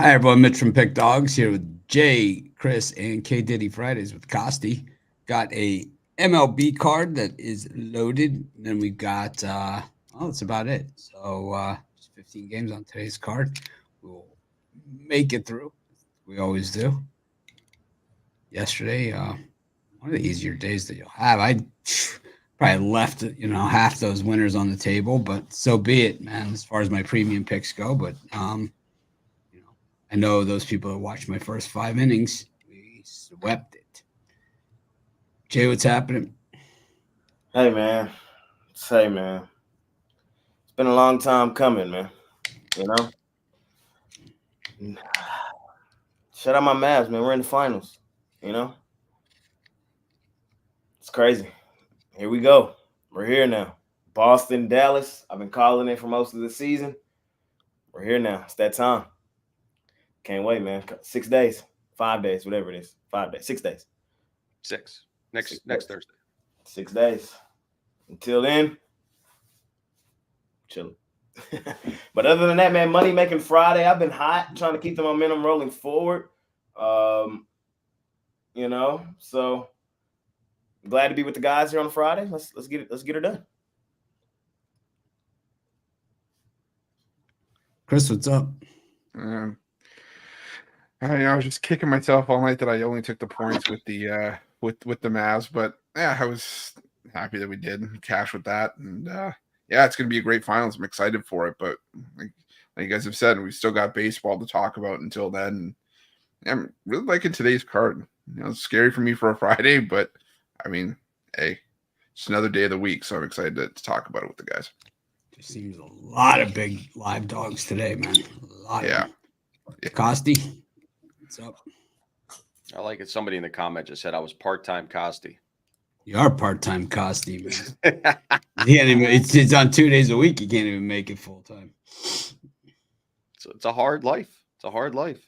Hi, everyone. Mitch from Pick Dogs here with Jay, Chris, and K Diddy Fridays with Costi. Got a MLB card that is loaded. Then we've got, that's about it. So just 15 games on today's card. We'll make it through. We always do. Yesterday, one of the easier days that you'll have. I probably left, half those winners on the table, but so be it, man, as far as my premium picks go. But, I know those people that watched my first 5 innings, we swept it. Jay, what's happening? Hey, man. Man. It's been a long time coming, man. You know? Shut out my Mavs, man. We're in the finals. It's crazy. Here we go. We're here now. Boston, Dallas. I've been calling it for most of the season. We're here now. It's that time. Can't wait, man. 6 days. 5 days, whatever it is. 5 days. 6 days. Next Thursday. 6 days. Until then, chilling. But other than that, man, Money Making Friday. I've been hot, trying to keep the momentum rolling forward. So glad to be with the guys here on Friday. Let's get her done. Chris, what's up? I was just kicking myself all night that I only took the points with the with the Mavs, but yeah, I was happy that we did cash with that, and yeah, it's going to be a great finals. I'm excited for it, but like you guys have said, we still got baseball to talk about until then. I'm really liking today's card. It's scary for me for a Friday, but I mean, hey, it's another day of the week, so I'm excited to talk about it with the guys. There seems a lot of big live dogs today, man. A lot of them. Costi, what's up? I like it. Somebody in the comment just said I was part-time Costi. You are part-time Costi, man. It's on 2 days a week. You can't even make it full-time. So it's a hard life. It's a hard life.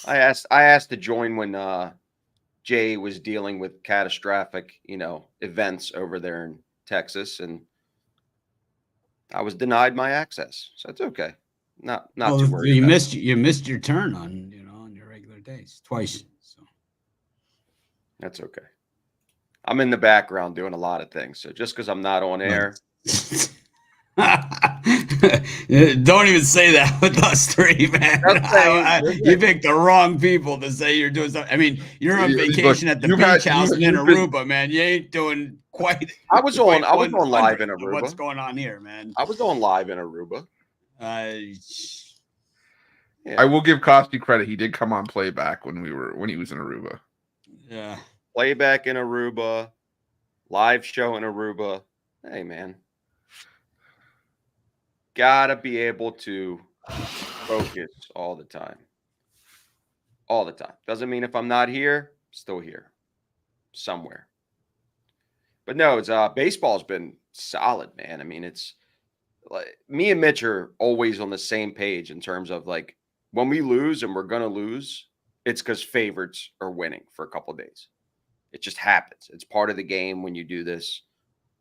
I asked to join when Jay was dealing with catastrophic, events over there in Texas, and I was denied my access. So it's okay. Not too worried. You missed your turn on your regular days twice. So that's okay. I'm in the background doing a lot of things. So just because I'm not on air. Don't even say that with us three, man. You picked the wrong people to say you're doing something. I mean, you're on vacation at the beach house in Aruba, man. You ain't doing quite. I was on live in Aruba. What's going on here, man? I was on live in Aruba. Yeah. I will give Costi credit. He did come on playback when he was in Aruba. Yeah. Playback in Aruba, live show in Aruba. Hey, man. Gotta be able to focus all the time. All the time. Doesn't mean if I'm not here, still here. Somewhere. But no, it's baseball's been solid, man. I mean, it's like me and Mitch are always on the same page in terms of like when we lose and we're gonna lose, it's because favorites are winning for a couple of days. It just happens. It's part of the game when you do this.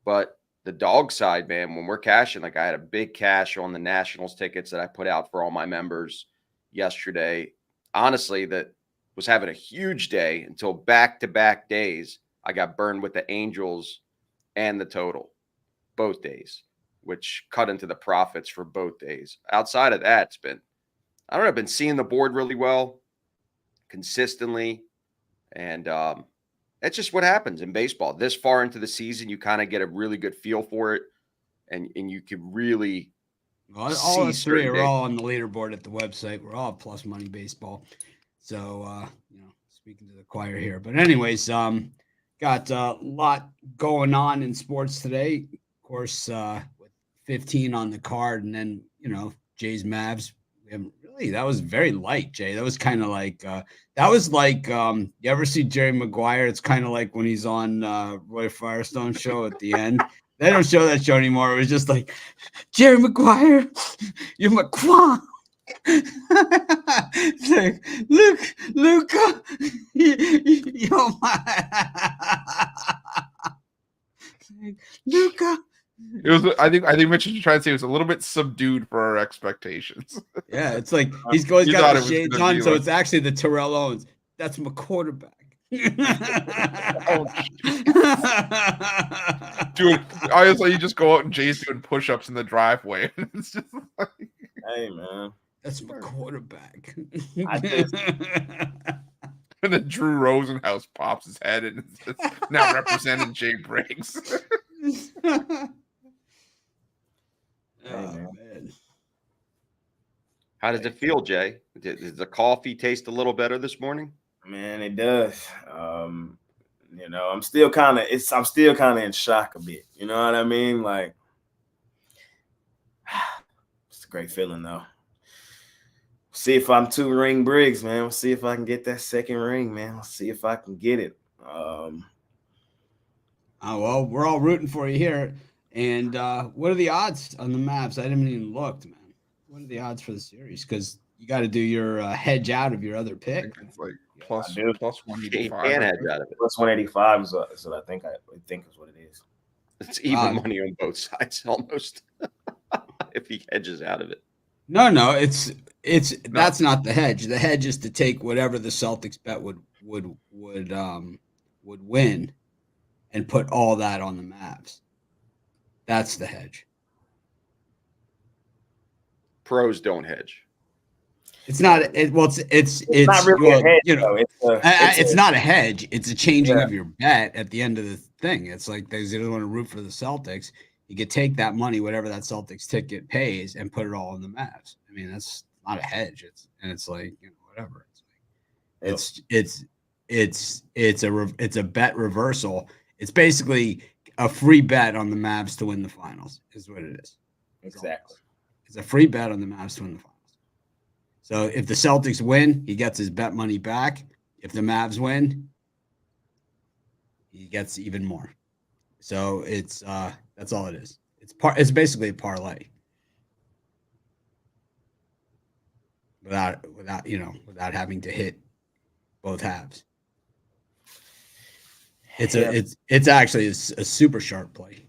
But the dog side, man, when we're cashing, like I had a big cash on the Nationals tickets that I put out for all my members yesterday. Honestly, that was having a huge day until back-to-back days. I got burned with the Angels and the total both days, which cut into the profits for both days. Outside of that, it's been, I don't know, I've been seeing the board really well, consistently, and that's just what happens in baseball. This far into the season, you kind of get a really good feel for it, and you can really all us three are all on the leaderboard at the website. We're all plus money baseball. So, speaking to the choir here. But anyways, got a lot going on in sports today. Of course, with 15 on the card, and then, Jay's Mavs. That was very light, Jay. That was kind of like you ever see Jerry Maguire? It's kind of like when he's on Roy Firestone's show at the end. They don't show that show anymore. It was just like, Jerry Maguire, you're my quam. It's like, Luca, you're my Luca, It was. I think Mitch was trying to say it was a little bit subdued for our expectations. Yeah, it's like he's always You got thought the it was shades gonna on, be so like- it's actually the Terrell Owens. That's my quarterback. Oh, dude, I was like, you just go out and Jay's doing push-ups in the driveway. It's just like, Hey, man. That's my quarterback. I just- and then Drew Rosenhaus pops his head and it's now representing Jay Briggs. Man. How does it feel, Jay? Does the coffee taste a little better this morning? Man, it does. You know, I'm still kind of in shock a bit. You know what I mean? Like, it's a great feeling though. See if I'm 2-ring Briggs, man. We'll see if I can get that second ring, man. We'll see if I can get it. Oh, well, we're all rooting for you here. And what are the odds on the Mavs? I haven't even looked, man. What are the odds for the series? Because you got to do your hedge out of your other I pick. think it's like plus I do. 185. Can't hedge out of it. Plus 185 is what I think is what it is. It's even money on both sides almost. If he hedges out of it. No, that's not the hedge. The hedge is to take whatever the Celtics bet would win and put all that on the Mavs. That's the hedge. Pros don't hedge. It's not. It's not really a hedge, you know, though. it's not a hedge. It's a changing of your bet at the end of the thing. It's like they don't want to root for the Celtics. You could take that money, whatever that Celtics ticket pays, and put it all in the Mavs. I mean, that's not a hedge. It's like, you know, whatever. It's a bet reversal. It's basically a free bet on the Mavs to win the finals. Is what it is. Exactly. It's a free bet on the Mavs to win the finals. So if the Celtics win, he gets his bet money back. If the Mavs win, he gets even more. So it's that's all it is. It's basically a parlay. Without having to hit both halves. It's actually a super sharp play.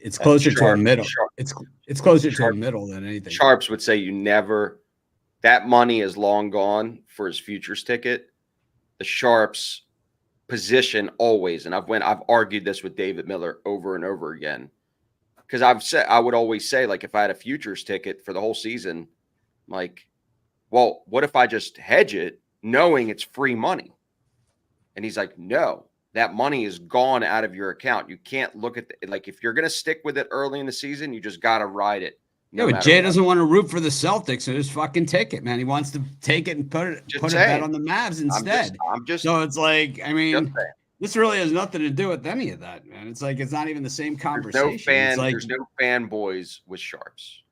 It's closer to a middle. It's closer to a middle than anything. Sharps would say you never. That money is long gone for his futures ticket. The Sharps position always, and I've argued this with David Miller over and over again, because I would always say, like, if I had a futures ticket for the whole season, like, well, what if I just hedge it knowing it's free money? And he's like, no, that money is gone out of your account. You can't look at like, if you're going to stick with it early in the season, you just got to ride it. No, but Jay doesn't want to root for the Celtics, so just fucking take it, man. He wants to take it and put a bet on the Mavs instead. So it's like, I mean, this really has nothing to do with any of that, man. It's like, it's not even the same conversation. There's no fanboys with Sharps.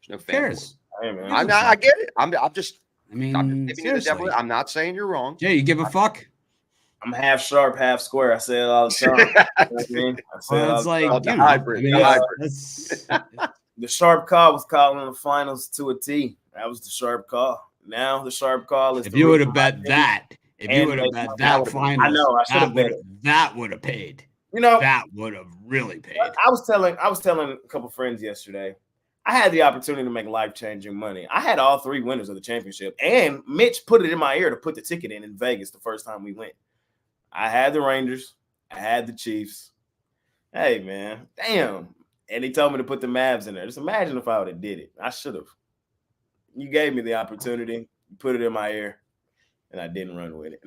There's no fanboys. Hey, man. I get it. I'm just seriously. giving you the devil. I'm not saying you're wrong. Jay, you give a fuck? I'm half sharp, half square. I say it all the time. You know what I mean? I say it all It's the like, time. the hybrid. I mean, The hybrid. The sharp call was calling the finals to a T. That was the sharp call. Now the sharp call is. If you would have bet that, finals, I know. I should have bet it. That would have paid. You know, that would have really paid. I was telling a couple friends yesterday. I had the opportunity to make life-changing money. I had all 3 winners of the championship, and Mitch put it in my ear to put the ticket in Vegas the first time we went. I had the Rangers. I had the Chiefs. Hey, man, damn. And he told me to put the Mavs in there. Just imagine if I would have did it. I should have. You gave me the opportunity. You put it in my ear, and I didn't run with it.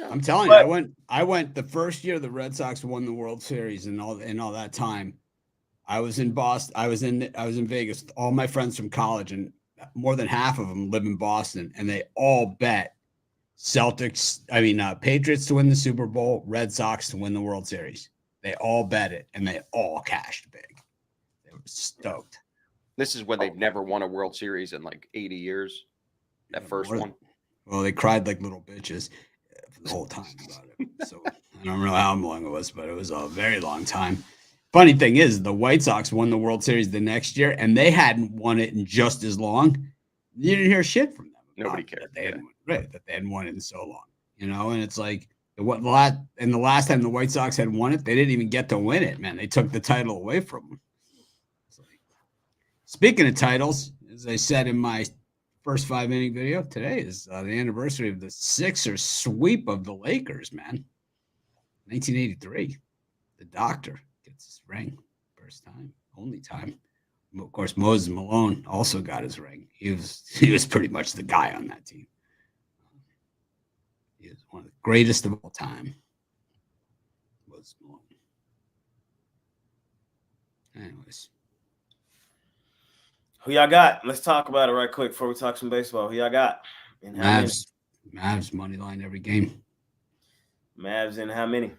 I'm telling you, I went the first year the Red Sox won the World Series and all that time. I was in Boston. I was in Vegas with all my friends from college, and more than half of them live in Boston, and they all bet Patriots to win the Super Bowl, Red Sox to win the World Series. They all bet it, and they all cashed big. They were stoked. This is when they've never won a World Series in like 80 years. That first one. Well, they cried like little bitches for the whole time about it. So I don't know how long it was, but it was a very long time. Funny thing is, the White Sox won the World Series the next year, and they hadn't won it in just as long. You didn't hear shit from them. Nobody cared. That they hadn't won it in so long, you know. And it's like, What and the last time the White Sox had won it, they didn't even get to win it, man. They took the title away from them. Speaking of titles, as I said in my first 5-inning video, today is the anniversary of the Sixers sweep of the Lakers, man. 1983. The Doctor gets his ring. First time, only time. Of course, Moses Malone also got his ring. He was pretty much the guy on that team. He is one of the greatest of all time. Moses Malone. Anyways. Who y'all got? Let's talk about it right quick before we talk some baseball. Who y'all got? And how Mavs money line every game. Mavs in how many?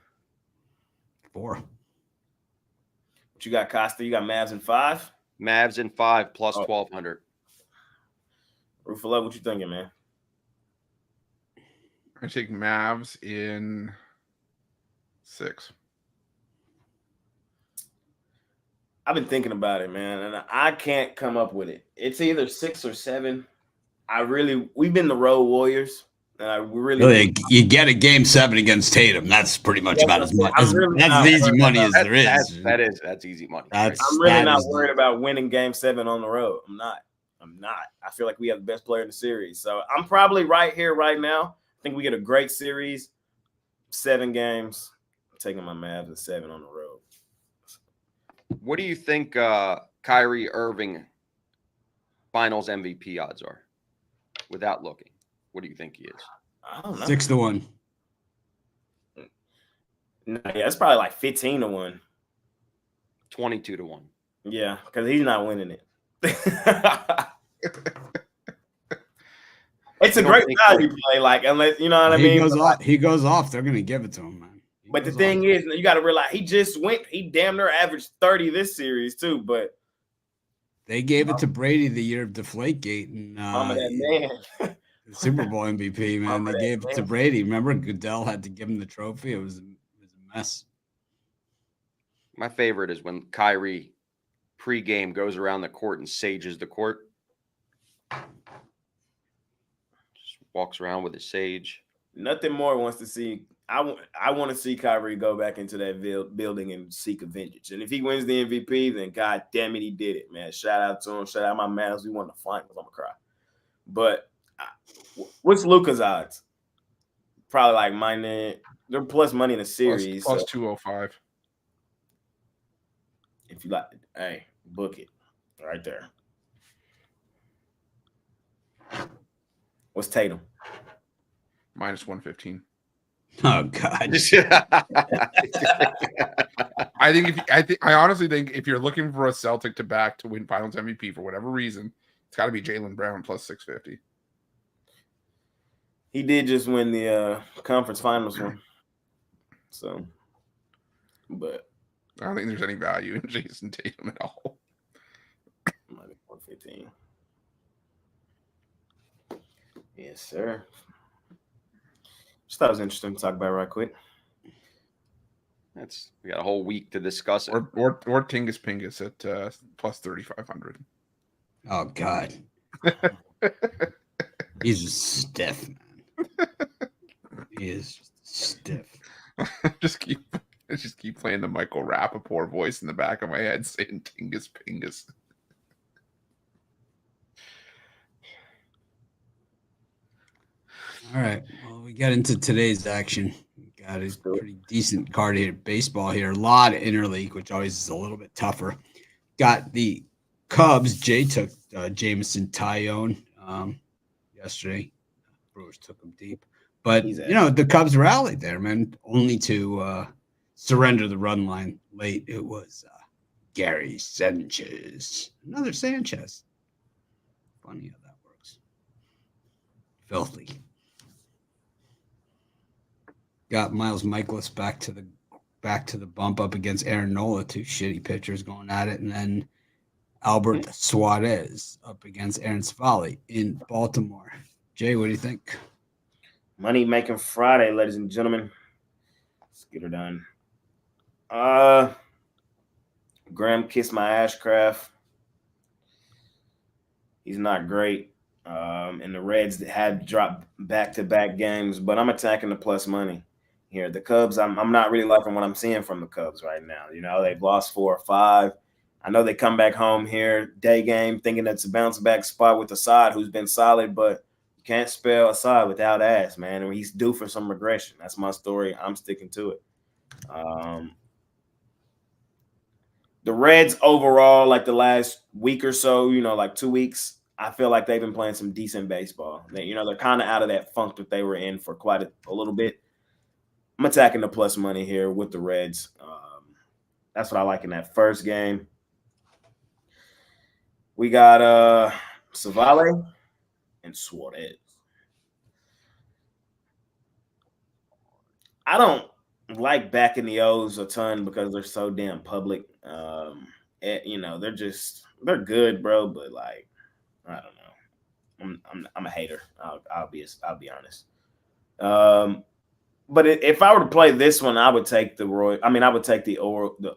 4. What you got, Costa? You got Mavs in 5? Mavs in 5 plus 1,200. Ruffalo, what you thinking, man? I take Mavs in 6. I've been thinking about it, man, and I can't come up with it. It's either 6 or 7. We've been the road warriors, and you get a game 7 against Tatum. That's pretty much about as much. That's as easy money as there is. That's easy money. I'm really not worried about winning game 7 on the road. I'm not. I feel like we have the best player in the series, so I'm probably right here, right now. I think we get a great series, 7 games. I'm taking my Mavs at 7 on the road. What do you think Kyrie Irving finals MVP odds are? Without looking, what do you think he is? I don't know. 6-1. No, yeah, it's probably like 15-1. 22-1. Yeah, because he's not winning it. It's a great value play, like unless you know what I mean. He goes off. They're gonna give it to him, man. But the thing is, you got to realize he just went. He damn near averaged 30 this series too. But they gave it to Brady the year of Deflategate and that man. The Super Bowl MVP, man. They gave it to Brady. Remember, Goodell had to give him the trophy. It was a mess. My favorite is when Kyrie pregame goes around the court and sages the court. Just walks around with his sage. Nothing more wants to see. I want to see Kyrie go back into that building and seek a vengeance. And if he wins the MVP, then God damn it, he did it, man. Shout out to him. Shout out my Mavs. We won the finals. I'm gonna cry. But what's Luka's odds? Probably like minus. They're plus money in the series. Plus 205. If you like, hey, book it right there. What's Tatum? Minus 115. Oh God! I honestly think if you're looking for a Celtic to win Finals MVP for whatever reason, it's got to be Jaylen Brown plus 650. He did just win the conference finals one, so. But I don't think there's any value in Jason Tatum at all. Minus 115. Yes, sir. Just thought it was interesting to talk about right quick. We got a whole week to discuss it. Or Tingus Pingus at plus 3,500. Oh God. He's just stiff, man. He is just stiff. just keep playing the Michael Rappaport voice in the back of my head saying Tingus Pingus. All right. Well, we get into today's action. We got a pretty decent card here. Baseball here. A lot of interleague, which always is a little bit tougher. Got the Cubs. Jay took Jameson Tyone yesterday. Brewers took him deep. But, the Cubs rallied there, man, only to surrender the run line late. It was Gary Sanchez. Another Sanchez. Funny how that works. Filthy. Got Miles Michaelis back to the bump up against Aaron Nola, 2 shitty pitchers going at it, and then Albert Suarez up against Aaron Savali in Baltimore. Jay, what do you think? Money making Friday, ladies and gentlemen. Let's get her done. Graham kissed my Ashcraft. He's not great. And the Reds had dropped back-to-back games, but I'm attacking the plus money. here. The Cubs, I'm not really liking what I'm seeing from the Cubs right now. You know, they've lost 4 or 5. I know they come back home here, day game, thinking it's a bounce back spot with Assad, who's been solid, but you can't spell Assad without ass, man. And he's due for some regression. That's my story. I'm sticking to it. The Reds overall, like the last week or so, you know, like 2 weeks, I feel like they've been playing some decent baseball. They're kind of out of that funk that they were in for quite a little bit. I'm attacking the plus money here with the Reds. That's what I like in that first game. We got Savale and Suarez. I don't like backing the O's a ton because they're so damn public. They're good, bro, but like, I don't know. I'm a hater. I'll be honest. But if I were to play this one, I would take the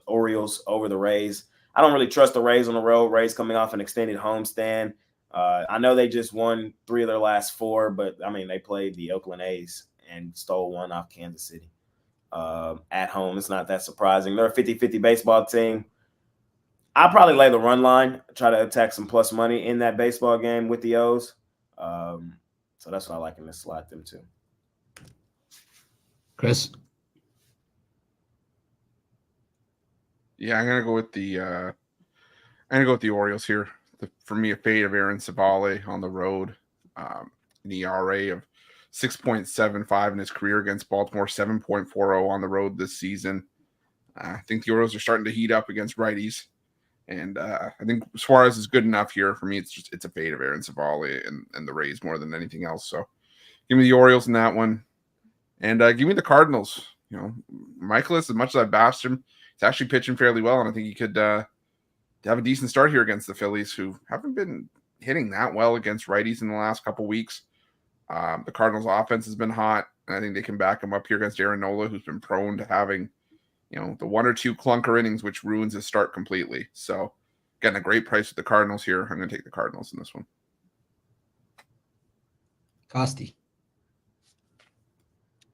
Orioles over the Rays. I don't really trust the Rays on the road. Rays coming off an extended homestand. I know they just won 3 of their last 4, but I mean they played the Oakland A's and stole one off Kansas City at home. It's not that surprising. They're a 50-50 baseball team. I'll probably lay the run line, try to attack some plus money in that baseball game with the O's. So that's what I like in this slot, them too. Chris? Yeah, I'm gonna go with the Orioles here. For me, a fade of Aaron Savale on the road. An ERA of 6.75 in his career against Baltimore, 7.40 on the road this season. I think the Orioles are starting to heat up against righties. And I think Suarez is good enough here. For me, it's a fade of Aaron Savale and the Rays more than anything else. So give me the Orioles in that one. And give me the Cardinals. You know, Michaelis, as much as I've bashed him, he's actually pitching fairly well. And I think he could have a decent start here against the Phillies, who haven't been hitting that well against righties in the last couple weeks. The Cardinals offense has been hot. And I think they can back him up here against Aaron Nola, who's been prone to having, you know, the 1 or 2 clunker innings, which ruins his start completely. So, getting a great price with the Cardinals here. I'm going to take the Cardinals in this one. Costi.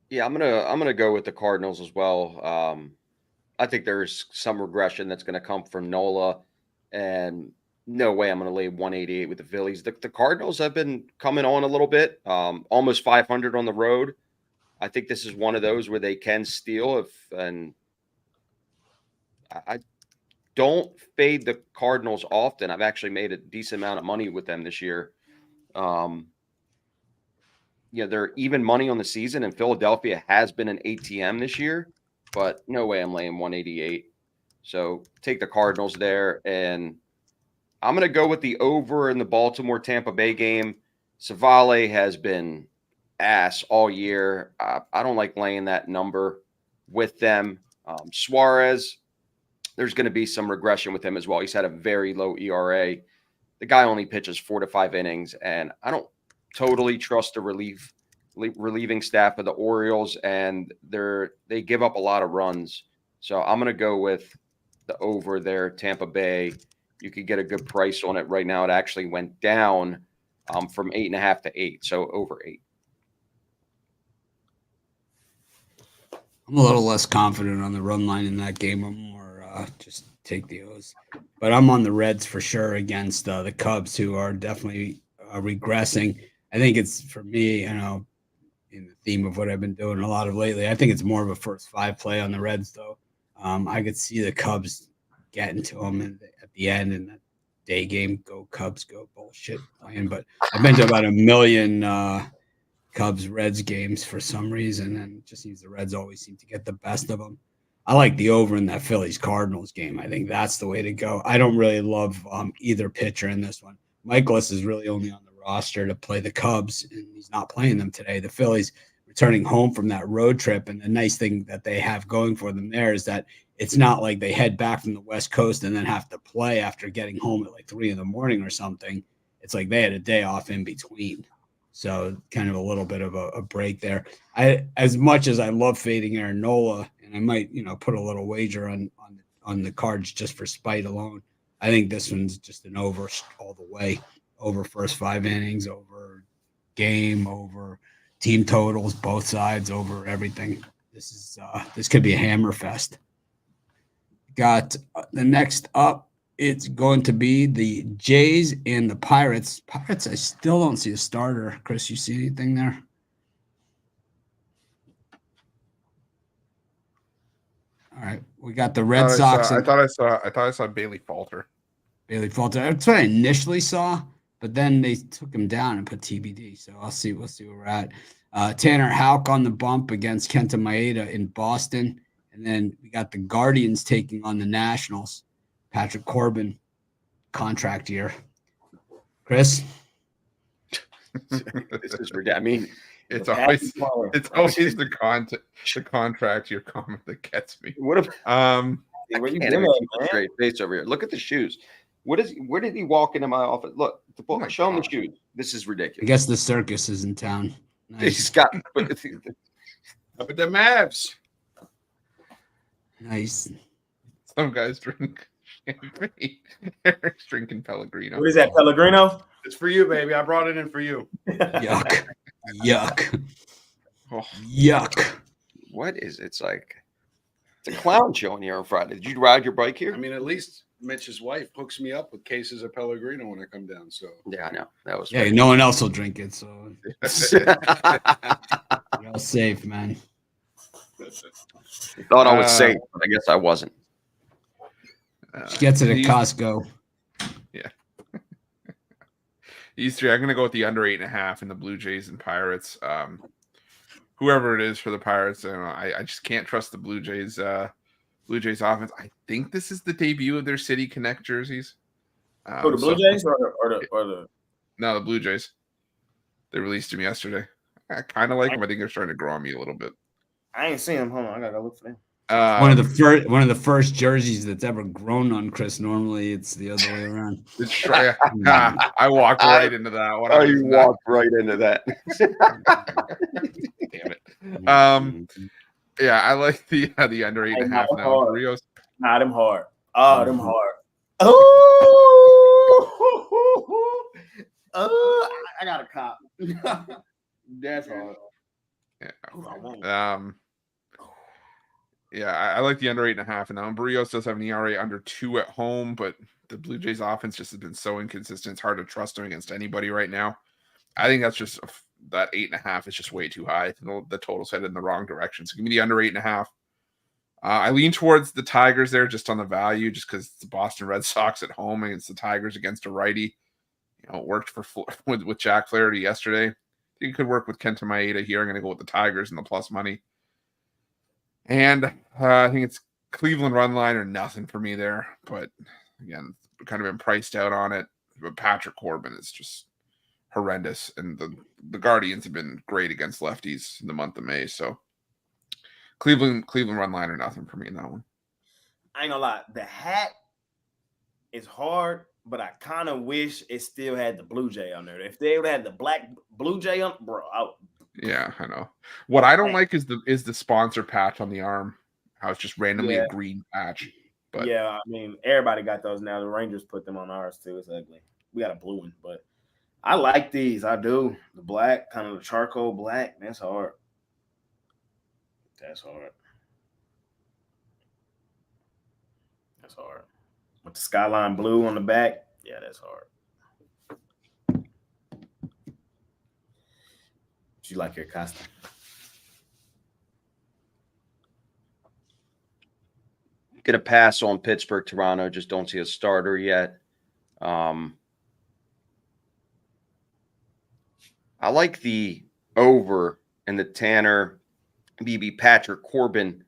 Yeah, I'm gonna go with the Cardinals as well. I think there's some regression that's going to come from Nola, and no way I'm going to lay 188 with the Phillies. The Cardinals have been coming on a little bit, almost 500 on the road. I think this is one of those where they can steal and I don't fade the Cardinals often. I've actually made a decent amount of money with them this year. They're even money on the season, and Philadelphia has been an ATM this year, but no way I'm laying 188. So take the Cardinals there, and I'm going to go with the over in the Baltimore-Tampa Bay game. Savale has been ass all year. I don't like laying that number with them. Suarez, there's going to be some regression with him as well. He's had a very low ERA. The guy only pitches 4 to 5 innings, and I don't totally trust the relieving staff of the Orioles, and they give up a lot of runs. So I'm going to go with the over there, Tampa Bay. You could get a good price on it right now. It actually went down from 8.5 to 8, so over 8. I'm a little less confident on the run line in that game. I'm more just take the O's. But I'm on the Reds for sure against the Cubs, who are definitely regressing. I think it's, for me, in the theme of what I've been doing a lot of lately, I think it's more of a first 5 play on the Reds, though. I could see the Cubs getting to them at the end in that day game. Go Cubs, go bullshit playing. But I've been to about 1 million Cubs-Reds games for some reason, and it just seems the Reds always seem to get the best of them. I like the over in that Phillies-Cardinals game. I think that's the way to go. I don't really love either pitcher in this one. Michaelis is really only on the roster to play the Cubs, and he's not playing them today. The Phillies returning home from that road trip, and the nice thing that they have going for them there is that it's not like they head back from the West Coast and then have to play after getting home at like 3 a.m. or something. It's like they had a day off in between. So kind of a little bit of a break there. As much as I love fading Aaron Nola, and I might, put a little wager on the Cards just for spite alone, I think this one's just an over all the way. Over first 5 innings, over game, over team totals, both sides, over everything. This could be a hammer fest. Got the next up. It's going to be the Jays and the Pirates. Pirates, I still don't see a starter. Chris, you see anything there? All right, we got the Red Sox. I thought I saw Bailey Falter. Bailey Falter. That's what I initially saw, but then they took him down and put TBD. So We'll see where we're at. Tanner Houck on the bump against Kenta Maeda in Boston. And then we got the Guardians taking on the Nationals. Patrick Corbin, contract year. Chris? This is ridiculous. I mean, it's always the contract year comment that gets me. What if where you can't even keep a straight face over here? Look at the shoes. Where did he walk into my office? Look, show him the shoes. This is ridiculous. I guess the circus is in town. Nice. He's got up at the Mavs. Nice. Some guys drink champagne. Eric's drinking Pellegrino. What is that, Pellegrino? It's for you, baby. I brought it in for you. Yuck. Yuck. Oh. Yuck. What is it's like? It's a clown show in here on Friday. Did you ride your bike here? I mean, at least Mitch's wife hooks me up with cases of Pellegrino when I come down. So Yeah, I know. That was Yeah, no one else will drink it, so you're all safe, man. Thought I was safe, but I guess I wasn't. She gets it at Costco. Yeah. These three, I'm going to go with the under 8.5 in the Blue Jays and Pirates. Whoever it is for the Pirates, I just can't trust the Blue Jays offense. I think this is the debut of their City Connect jerseys. The Blue Jays or the No, the Blue Jays. They released them yesterday. I kind of like them. I think they're starting to grow on me a little bit. I ain't seen them. Hold on, I gotta look for them. One of the first jerseys that's ever grown on Chris. Normally, it's the other way around. I walked right into that one. Oh, you walked right into that. Damn it. Yeah, I like the under 8.5 now. Rios. Nah, them hard. Oh, them hard. Oh, I got a cop. That's hard. Yeah. I like the under 8.5. And now Barrios does have an ERA under 2 at home, but the Blue Jays offense just has been so inconsistent. It's hard to trust them against anybody right now. I think that's just that 8.5 is just way too high. The total's headed in the wrong direction. So give me the under 8.5. I lean towards the Tigers there just on the value, just because it's the Boston Red Sox at home against the Tigers against a righty. It worked with Jack Flaherty yesterday. I think it could work with Kenta Maeda here. I'm going to go with the Tigers and the plus money. And I think it's Cleveland run line or nothing for me there. But again, kind of been priced out on it. But Patrick Corbin is just horrendous. And the Guardians have been great against lefties in the month of May. So Cleveland run line or nothing for me in that one. I ain't gonna lie. The hat is hard, but I kind of wish it still had the Blue Jay on there. If they would have had the black Blue Jay on, bro. Yeah, I know. What I don't like is the sponsor patch on the arm. How it's just randomly a green patch. But yeah, I mean, everybody got those now. The Rangers put them on ours too. It's ugly. We got a blue one, but I like these. I do. The black, kind of the charcoal black. That's hard. That's hard. That's hard. With the skyline blue on the back, yeah, that's hard. You like your costume? Get a pass on Pittsburgh, Toronto. Just don't see a starter yet. I like the over in the Tanner BB Patrick Corbin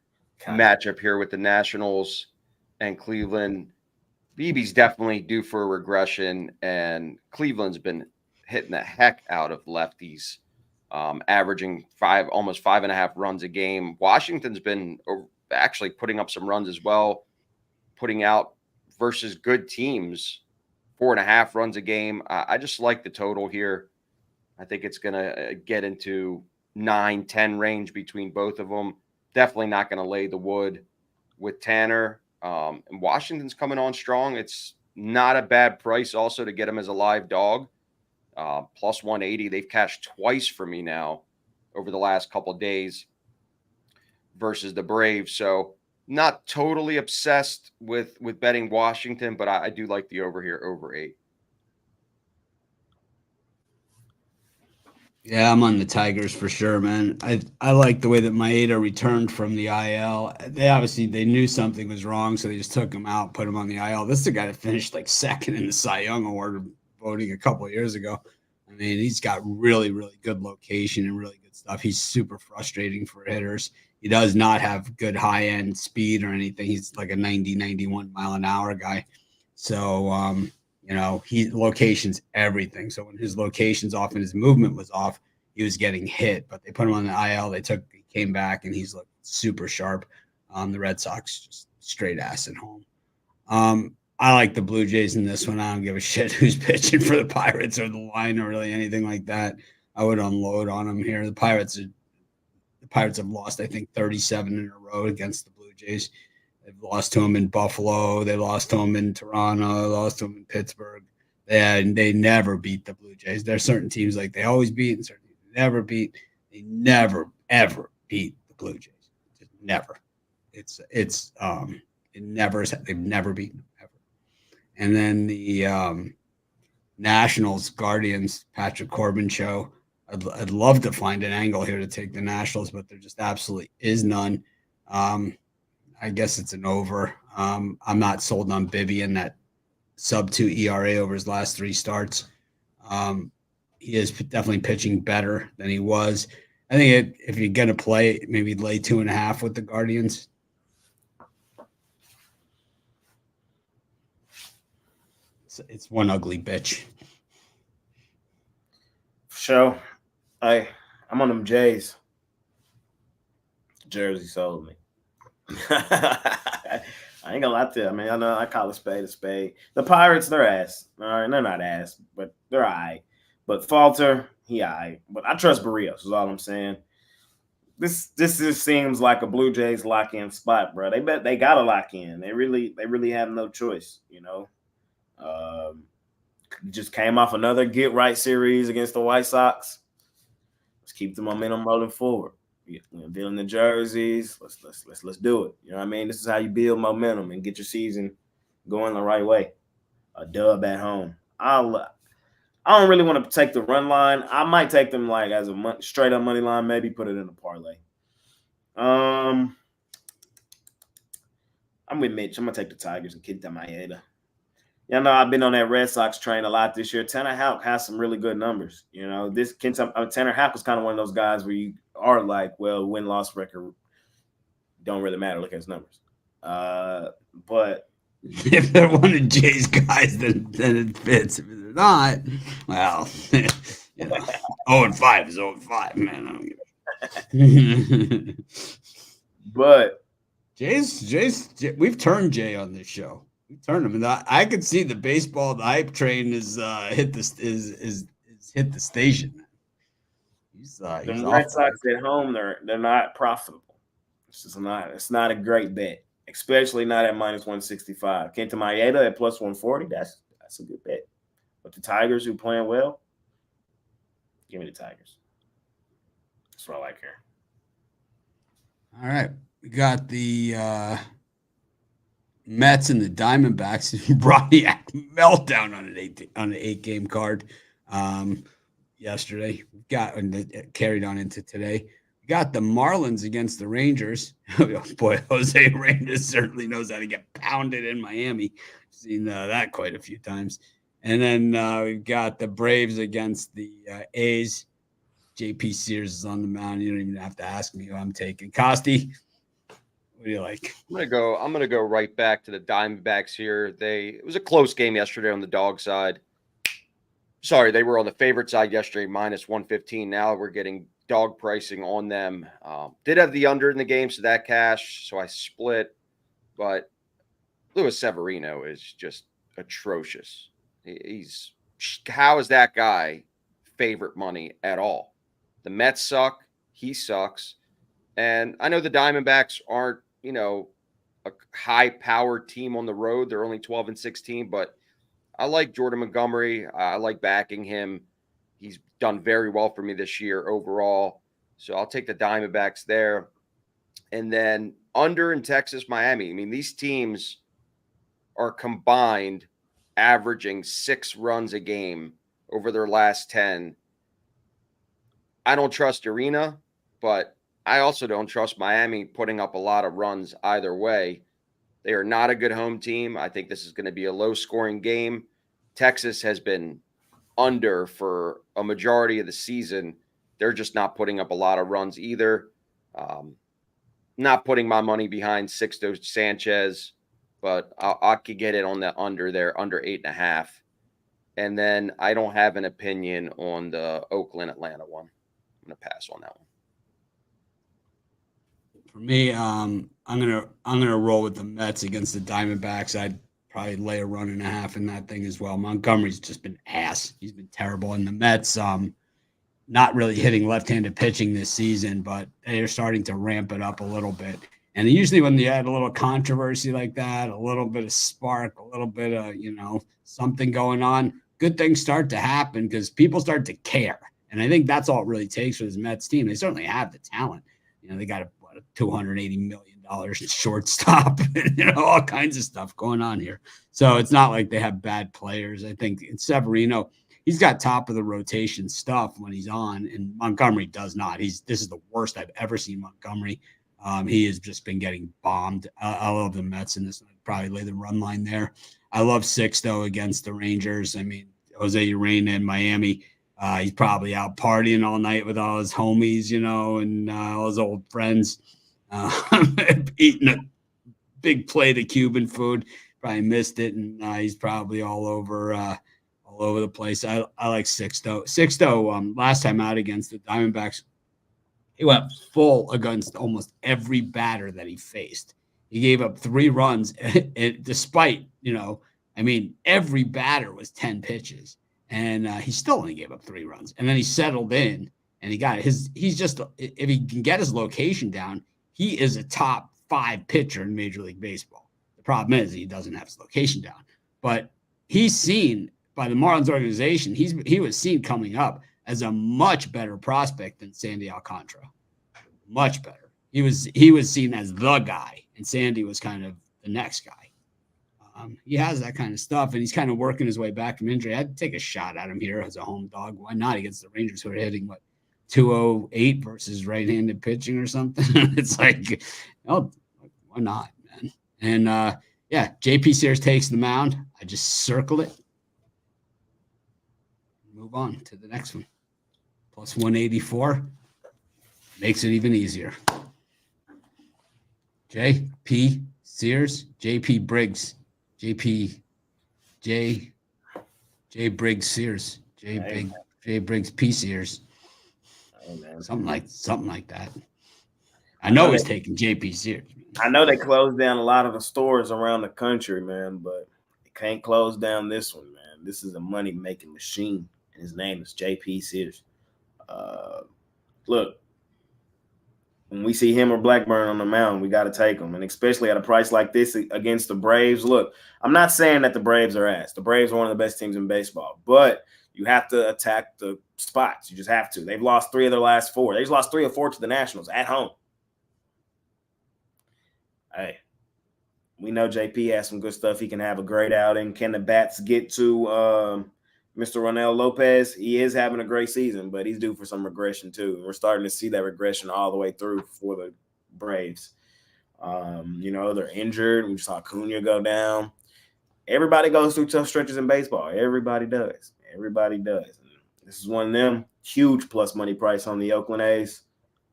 matchup here with the Nationals and Cleveland. BB's definitely due for a regression, and Cleveland's been hitting the heck out of lefties. Averaging almost 5.5 runs a game. Washington's been actually putting up some runs as well, putting out versus good teams, 4.5 runs a game. I just like the total here. I think it's going to get into 9-10 range between both of them. Definitely not going to lay the wood with Tanner. And Washington's coming on strong. It's not a bad price also to get him as a live dog. Plus 180. They've cashed twice for me now over the last couple of days. versus the Braves. So not totally obsessed with betting Washington, but I do like the over here, over 8. Yeah, I'm on the Tigers for sure, man. I like the way that Maeda returned from the IL. They knew something was wrong, so they just took him out, put him on the IL. This is a guy that finished like second in the Cy Young Award voting a couple of years ago. I mean, he's got really, really good location and really good stuff. He's super frustrating for hitters. He does not have good high end speed or anything. He's like a 90, 91 mile an hour guy. So, location's everything. So when his location's off and his movement was off, he was getting hit. But they put him on the IL. He came back and he's looked super sharp. The Red Sox just straight ass at home. I like the Blue Jays in this one. I don't give a shit who's pitching for the Pirates or the line or really anything like that. I would unload on them here. The Pirates have lost, I think, 37 in a row against the Blue Jays. They've lost to them in Buffalo. They lost to them in Toronto. They lost to them in Pittsburgh. They never beat the Blue Jays. There are certain teams like they always beat and certain teams they never beat. They never, ever beat the Blue Jays. Just never. They've never beaten them, ever. And then the Nationals, Guardians, Patrick Corbin show. I'd love to find an angle here to take the Nationals, but there just absolutely is none. I guess it's an over. I'm not sold on Bibby in that sub-2 ERA over his last 3 starts. He is definitely pitching better than he was. I think if you're going to play, maybe lay 2.5 with the Guardians. It's one ugly bitch. So, I'm on them Jays. Jersey sold me. I ain't gonna lie to you. I mean, I know I call a spade a spade. The Pirates, they're ass. All right, they're not ass, but they're all right. But Falter, he all right. But I trust Barrios, is all I'm saying. This just seems like a Blue Jays lock-in spot, bro. They gotta lock in. They really have no choice, you know. Just came off another get right series against the White Sox. Let's keep the momentum rolling forward. Building the jerseys. Let's do it. You know what I mean? This is how you build momentum and get your season going the right way. A dub at home. I don't really want to take the run line. I might take them like as a straight up money line. Maybe put it in a parlay. I'm with Mitch. I'm gonna take the Tigers and Kenta Maeda. Yeah, no, I've been on that Red Sox train a lot this year. Tanner Houck has some really good numbers. You know, Tanner Houck was kind of one of those guys where you are like, well, win-loss record don't really matter. Look at his numbers. But if they're one of Jay's guys, then it fits. If they're not, well, 0-5 is 0-5, man. I don't give a but Jay's we've turned Jay on this show. We turned him, and I could see the baseball the hype train is hit the station. He's the Red Sox at home, they're not profitable. It's not a great bet, especially not at -165. Kenta Maeda at +140, that's a good bet. But the Tigers who playing well, give me the Tigers. That's what I like here. All right. We got the Mets and the Diamondbacks. Broniak meltdown on an 8-game card yesterday. We got and it carried on into today. We got the Marlins against the Rangers. Boy, Jose Reyes certainly knows how to get pounded in Miami. Seen that quite a few times. And then we've got the Braves against the A's. JP Sears is on the mound. You don't even have to ask me who I'm taking. Costi, what do you like? I'm gonna go right back to the Diamondbacks here. It was a close game yesterday on the dog side. Sorry, they were on the favorite side yesterday, -115. Now we're getting dog pricing on them. Did have the under in the game, so that cash. So I split, but Luis Severino is just atrocious. How is that guy favorite money at all? The Mets suck. He sucks. And I know the Diamondbacks aren't, a high-powered team on the road. They're only 12-16, but I like Jordan Montgomery. I like backing him. He's done very well for me this year overall. So I'll take the Diamondbacks there. And then under in Texas, Miami. I mean, these teams are combined averaging 6 runs a game over their last 10. I don't trust Arena, but I also don't trust Miami putting up a lot of runs either way. They are not a good home team. I think this is going to be a low-scoring game. Texas has been under for a majority of the season. They're just not putting up a lot of runs either. Not putting my money behind Sixto Sanchez, but I could get it on the under there, under 8.5. And then I don't have an opinion on the Oakland-Atlanta one. I'm going to pass on that one. For me, I'm gonna roll with the Mets against the Diamondbacks. I'd probably lay a 1.5 in that thing as well. Montgomery's just been ass. He's been terrible. And the Mets, not really hitting left-handed pitching this season, but they are starting to ramp it up a little bit. And usually when you add a little controversy like that, a little bit of spark, a little bit of, something going on, good things start to happen because people start to care. And I think that's all it really takes for this Mets team. They certainly have the talent. They got a $280 million in shortstop, all kinds of stuff going on here. So it's not like they have bad players. I think Severino, he's got top of the rotation stuff when he's on, and Montgomery does not. This is the worst I've ever seen Montgomery. He has just been getting bombed. I love the Mets in this. I'd probably lay the run line there. I love Sixto against the Rangers. I mean, Jose Urena in Miami. He's probably out partying all night with all his homies, and all his old friends, eating a big plate of Cuban food. Probably missed it, and he's probably all over the place. I like Sixto. Sixto, last time out against the Diamondbacks, he went full against almost every batter that he faced. He gave up 3 runs, despite, every batter was 10 pitches. And he still only gave up 3 runs. And then he settled in and he got it. He's just, if he can get his location down, he is a top 5 pitcher in Major League Baseball. The problem is he doesn't have his location down. But he's seen by the Marlins organization, he was seen coming up as a much better prospect than Sandy Alcantara. Much better. He was seen as the guy, and Sandy was kind of the next guy. He has that kind of stuff, and he's kind of working his way back from injury. I'd take a shot at him here as a home dog. Why not against the Rangers, who are hitting, 208 versus right-handed pitching or something? It's like, why not, man? And, JP Sears takes the mound. I just circle it. Move on to the next one. Plus 184. Makes it even easier. J.P. Sears, J.P. Briggs. J. Briggs Sears. J. Briggs P. Sears. Hey, something like that. I know he's taking J.P. Sears. I know they closed down a lot of the stores around the country, man, but they can't close down this one, man. This is a money-making machine, and his name is J.P. Sears. Look, when we see him or Blackburn on the mound, we got to take him, and especially at a price like this against the Braves. Look, I'm not saying that the Braves are ass. The Braves are one of the best teams in baseball, but you have to attack the spots. You just have to. They've lost 3 of their last 4. They've lost 3 or 4 to the Nationals at home. Hey, we know JP has some good stuff. He can have a great outing. Can the bats get to Mr. Ronel Lopez? He is having a great season, but he's due for some regression too. We're starting to see that regression all the way through for the Braves. They're injured. We saw Acuna go down. Everybody goes through tough stretches in baseball. Everybody does. This is one of them. Huge plus money price on the Oakland A's.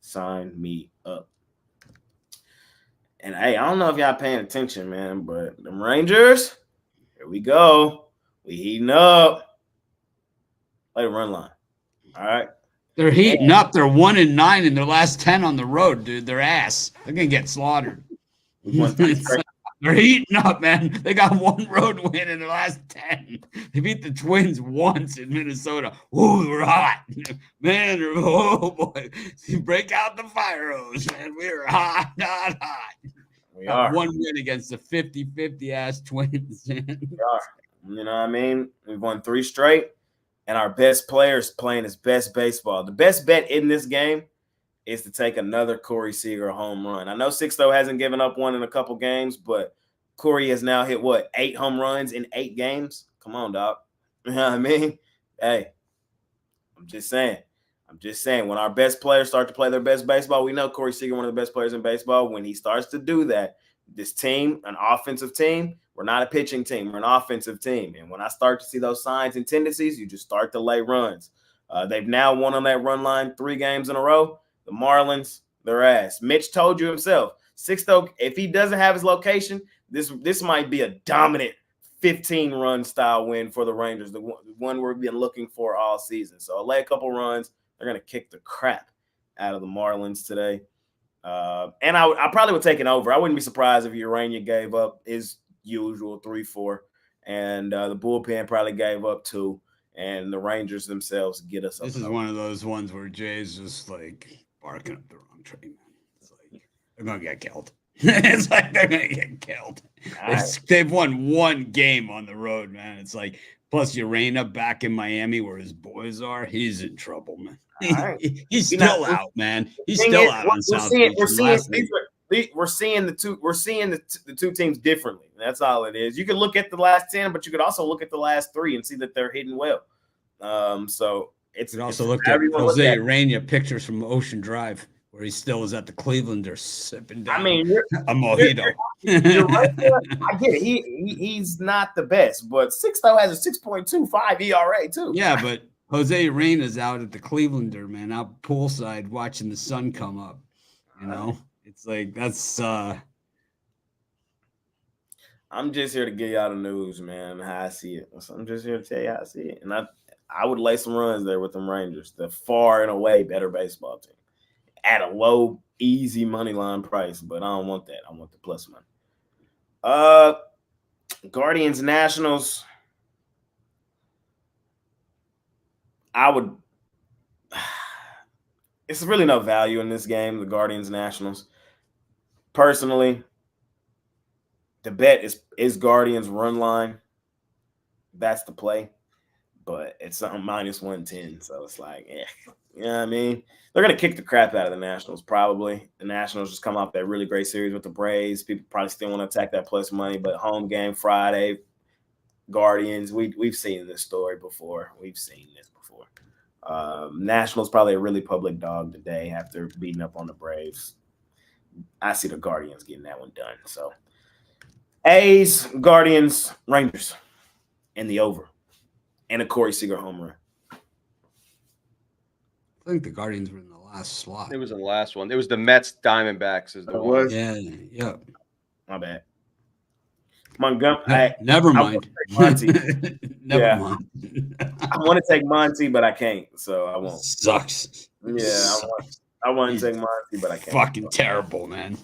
Sign me up. And, hey, I don't know if y'all paying attention, man, but the Rangers, here we go. We heating up. Play the run line. All right? They're heating up. They're 1-9 in their last 10 on the road, dude. They're ass. They're going to get slaughtered. They're heating up, man. They got 1 road win in the last 10. They beat the Twins once in Minnesota. Ooh, we're hot. Man, oh, boy. Break out the fire hose, man. We're hot. We are. 1 win against the 50-50 ass Twins. We are. You know what I mean? We've won 3 straight, and our best players playing his best baseball. The best bet in this game is to take another Corey Seager home run. I know Sixto hasn't given up one in a couple games, but Corey has now hit, 8 home runs in 8 games? Come on, dog. You know what I mean? Hey, I'm just saying. When our best players start to play their best baseball, we know Corey Seager, one of the best players in baseball. When he starts to do that, this team, an offensive team, we're not a pitching team. We're an offensive team. And when I start to see those signs and tendencies, you just start to lay runs. They've now won on that run line 3 games in a row. The Marlins, their ass. Mitch told you himself, Sixto, if he doesn't have his location, this might be a dominant 15-run style win for the Rangers, the one we've been looking for all season. So I'll lay a couple runs. They're going to kick the crap out of the Marlins today. And I probably would take an over. I wouldn't be surprised if Urania gave up his usual 3-4, and the bullpen probably gave up 2, and the Rangers themselves get us up. This is one of those ones where Jay's just like barking up the wrong tree, man. It's like they're going to get killed. It's like they're going to get killed. They've won 1 game on the road, man. It's like, plus Urania back in Miami where his boys are, he's in trouble, man. He's still out, man. He's still out on South Beach. We're seeing the two teams differently. That's all it is. You can look at the last 10, but you could also look at the last 3 and see that they're hitting well. So you could also look at Jose Urania pictures from Ocean Drive where he still is at the Clevelander sipping down a mojito. You're right there. I get it. He's not the best, but Sixto has a 6.25 ERA too. Yeah, but Jose Urania is out at the Clevelander, man, out poolside watching the sun come up. You know, it's like that's. I'm just here to get y'all the news, man. How I see it. So I'm just here to tell you how I see it, and I would lay some runs there with them Rangers. The far and away better baseball team at a low, easy money line price, but I don't want that. I want the plus money. Guardians Nationals. It's really no value in this game, the Guardians Nationals. Personally, the bet is Guardians run line. That's the play. But it's something -110. So it's like, you know what I mean? They're going to kick the crap out of the Nationals, probably. The Nationals just come off that really great series with the Braves. People probably still want to attack that plus money, but home game Friday, Guardians, we've seen this story before. Nationals probably a really public dog today after beating up on the Braves. I see the Guardians getting that one done. So A's, Guardians, Rangers, and the over. And a Corey Seager home run. I think the Guardians were in the last slot. It was in the last one. It was the Mets-Diamondbacks. Yeah. My bad. Montgomery. Never mind. Never mind. I want to take Monty, but I can't, so I won't. Sucks. Yeah, I want to take Monty, but I can't. Fucking terrible, man.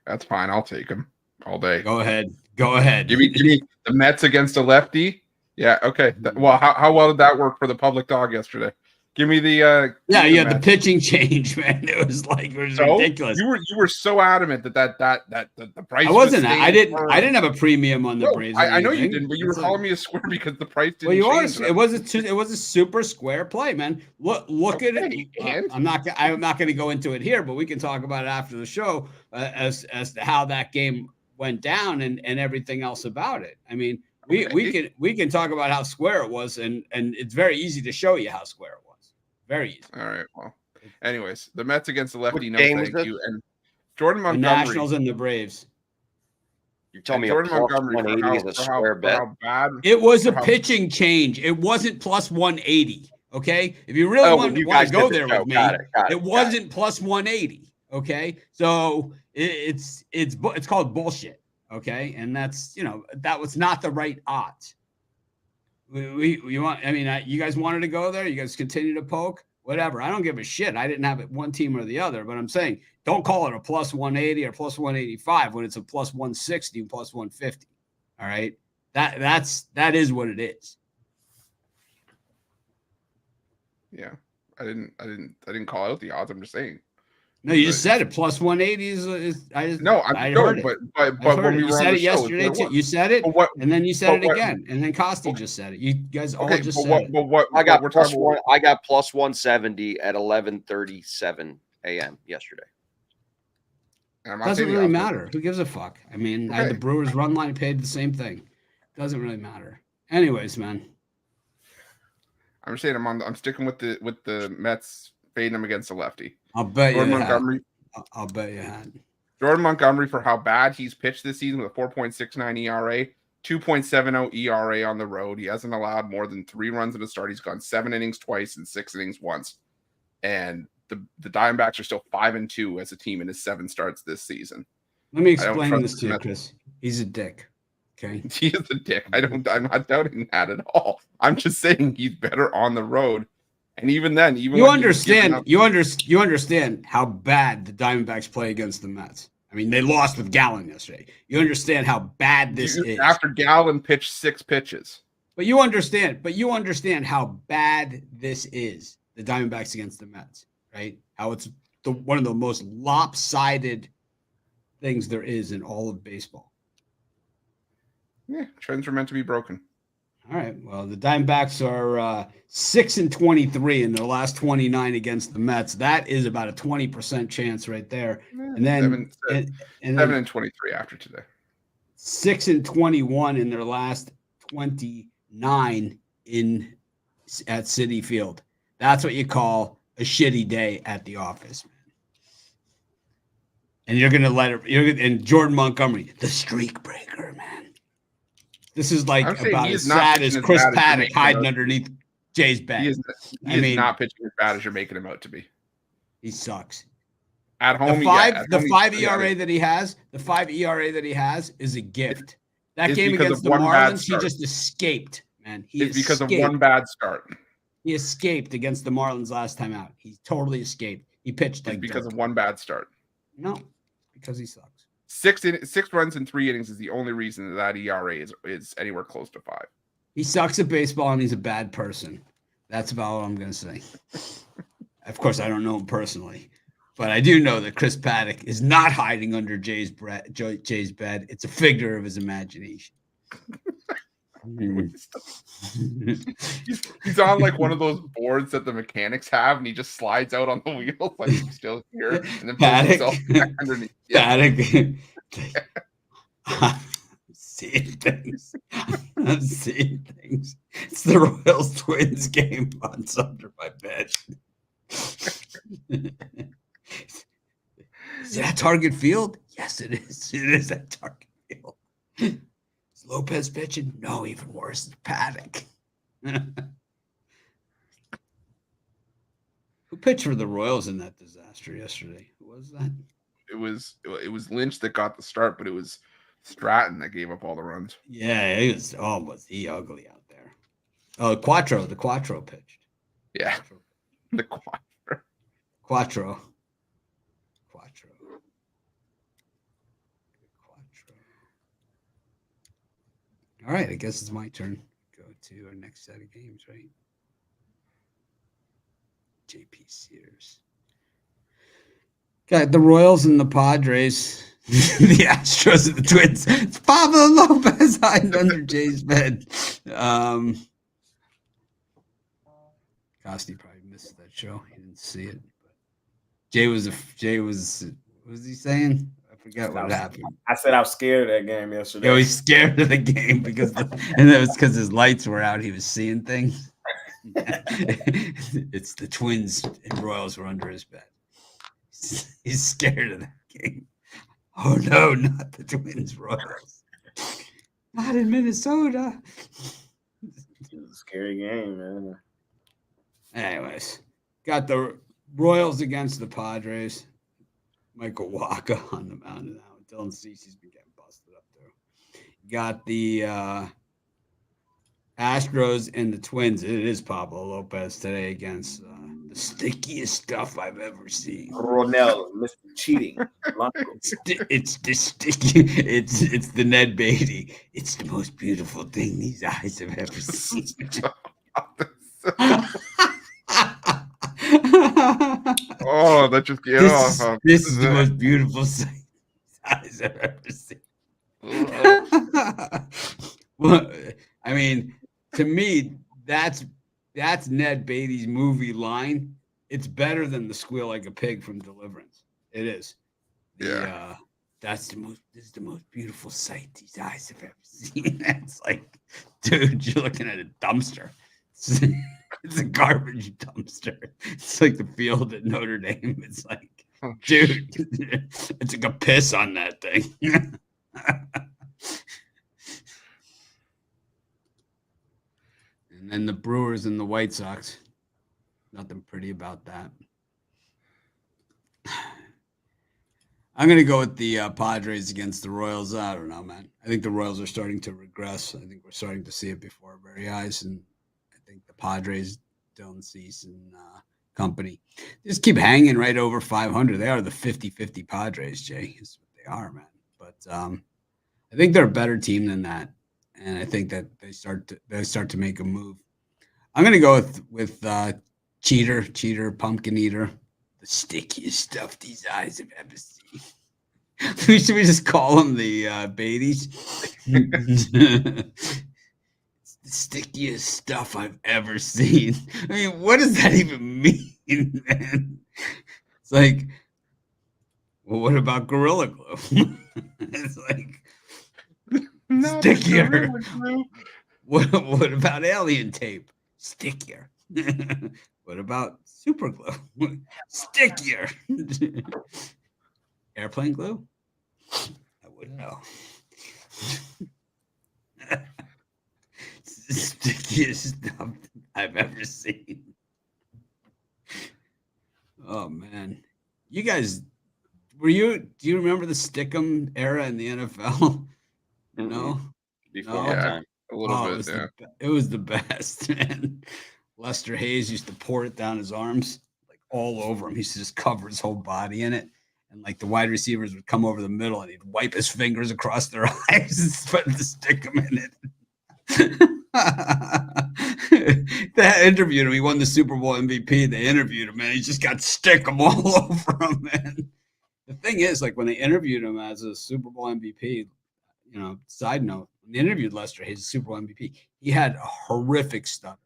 That's fine. I'll take him all day. Go ahead. Give me the Mets against a lefty. Yeah. Okay. Well, how well did that work for the public dog yesterday? Give me the the pitching change, man. It was ridiculous. You were so adamant that the price. I wasn't. I didn't have a premium on the Braves. I know you didn't, but you were calling me a square because the price didn't change. It was a super square play, man. Look at it. I'm not going to go into it here, but we can talk about it after the show as to how that game went down and everything else about it. I mean, we can talk about how square it was, and it's very easy to show you how square it was. Very easy. All right. Well, anyways, the Mets against the lefty. No, thank you. And Jordan Montgomery. The Nationals and the Braves. You're telling me Jordan Montgomery 180 is a square bet? It was a pitching change. It wasn't plus 180. Okay. If you really want to go there with me, it wasn't plus 180. Okay. So it's called bullshit. Okay. And that's, that was not the right odds. You guys wanted to go there. You guys continue to poke, whatever. I don't give a shit. I didn't have it one team or the other, but I'm saying don't call it a plus 180 or plus 185 when it's a plus 160 and plus 150. All right. That is what it is. Yeah. I didn't call out the odds. I'm just saying No, you just said it. Plus 180 is I just No, I no, heard it. but when we you were said on it the show, yesterday too. You said it, but what, and then you said but it what, again, and then Costi just said it. You guys all okay, just but said what, it. but what, I got we're plus talking one. I got plus 170 at 11:37 a.m. yesterday. Doesn't really matter. Who gives a fuck? I mean, I had the Okay. Brewers run line paid the same thing. Doesn't really matter. Anyways, man. I'm saying I'm sticking with the Mets, fading them against the lefty. I'll bet Jordan you Montgomery. I'll bet you had. Jordan Montgomery, for how bad he's pitched this season with a 4.69 ERA, 2.70 ERA on the road. He hasn't allowed more than 3 runs in a start. He's gone 7 innings twice and 6 innings once. And the Diamondbacks are still 5-2 as a team in his 7 starts this season. Let me explain this to you, Chris. He's a dick. Okay. He is a dick. I'm not doubting that at all. I'm just saying he's better on the road. And even then, you understand how bad the Diamondbacks play against the Mets. I mean, they lost with Gallen yesterday. You understand how bad this is. After Gallen pitched 6 pitches. But you understand how bad this is, the Diamondbacks against the Mets, right? How it's one of the most lopsided things there is in all of baseball. Yeah, trends are meant to be broken. All right. Well, the Diamondbacks are 6-23 in their last 29 against the Mets. That is about a 20% chance right there. And then 7-23 after today. 6-21 in their last 29 at Citi Field. That's what you call a shitty day at the office, man. And you're gonna and Jordan Montgomery, the streak breaker, man. This is like about as sad as Chris Paddock hiding underneath Jay's bed. He is not pitching as bad as you're making him out to be. He sucks. At home, the 5 ERA that he has is a gift. That game against the Marlins, he just escaped, man. It's because of one bad start. He escaped against the Marlins last time out. He totally escaped. He pitched like because of one bad start. No, because he sucks. 6 runs in 3 innings is the only reason that ERA is anywhere close to 5. He sucks at baseball and he's a bad person. That's about what I'm going to say. Of course, I don't know him personally, but I do know that Chris Paddock is not hiding under Jay's bed. It's a figure of his imagination. He's on like one of those boards that the mechanics have, and he just slides out on the wheels like he's still here, and then puts himself back underneath. Yeah. Paddock. I'm seeing things. It's the Royals Twins game once under my bed. Is that Target Field? Yes, it is. It is at Target Field. Is Lopez pitching? No, even worse. It's Paddock. Who pitched for the Royals in that disaster yesterday? Who was that? It was Lynch that got the start, but it was Stratton that gave up all the runs. Yeah, he was. Oh, was he ugly out there? Oh, Quattro. The Quattro pitched. Yeah, the Quattro. All right, I guess it's my turn. Go to our next set of games, right? JP Sears. Got the Royals and the Padres, the Astros and the Twins. It's Pablo Lopez hiding under Jay's bed. Costi probably missed that show. He didn't see it. But Jay was. What was he saying? I forgot what happened. I said I was scared of that game yesterday. Yeah, he's scared of the game because and it was because his lights were out. He was seeing things. It's the Twins and Royals were under his bed. He's scared of that game. Oh no, not the Twins Royals. Not in Minnesota. It's a scary game, man. Anyways, got the Royals against the Padres. Michael Wacha on the mound now. Dylan Cease's been getting busted up there. Got the Astros and the Twins. It is Pablo Lopez today against the stickiest stuff I've ever seen. Ronell, Mr. Cheating. It's the sticky. It's the Ned Beatty. It's the most beautiful thing these eyes have ever seen. Oh, that just get This off. is the most beautiful sight eyes I've ever seen. Well, I mean, to me, that's Ned Beatty's movie line. It's better than the squeal like a pig from Deliverance. It is. Yeah. This is the most beautiful sight these eyes have ever seen. It's like, dude, you're looking at a dumpster. It's a garbage dumpster. It's like the field at Notre Dame. It's like, dude, it's like a piss on that thing. And then the Brewers and the White Sox. Nothing pretty about that. I'm going to go with the Padres against the Royals. I don't know, man. I think the Royals are starting to regress. I think we're starting to see it before our very eyes. And I think the Padres, Dylan Cease and company, just keep hanging right over 500. They are the 50-50 Padres, Jay. Is what they are, man. But I think they're a better team than that. And I think that they start to make a move. I'm going to go with Cheater, Pumpkin Eater. The stickiest stuff these eyes have ever seen. Should we just call them the Beatties? It's the stickiest stuff I've ever seen. I mean, what does that even mean, man? It's like, well, what about Gorilla Glue? It's like stickier. What about alien tape? Stickier. What about super glue? Stickier. Airplane glue? I wouldn't know. It's the stickiest stuff I've ever seen. Oh man. You guys do you remember the Stickum era in the NFL? No? Before No? my Yeah. time. A little it bit, it was the best, man. Lester Hayes used to pour it down his arms, like all over him. He used to just cover his whole body in it. And like the wide receivers would come over the middle and he'd wipe his fingers across their eyes and stick them in it. They interviewed him. He won the Super Bowl MVP. They interviewed him, and he just got stick 'em all over him, man. The thing is, like when they interviewed him as a Super Bowl MVP, side note, when they interviewed Lester Hayes, Super Bowl MVP, he had a horrific stutter.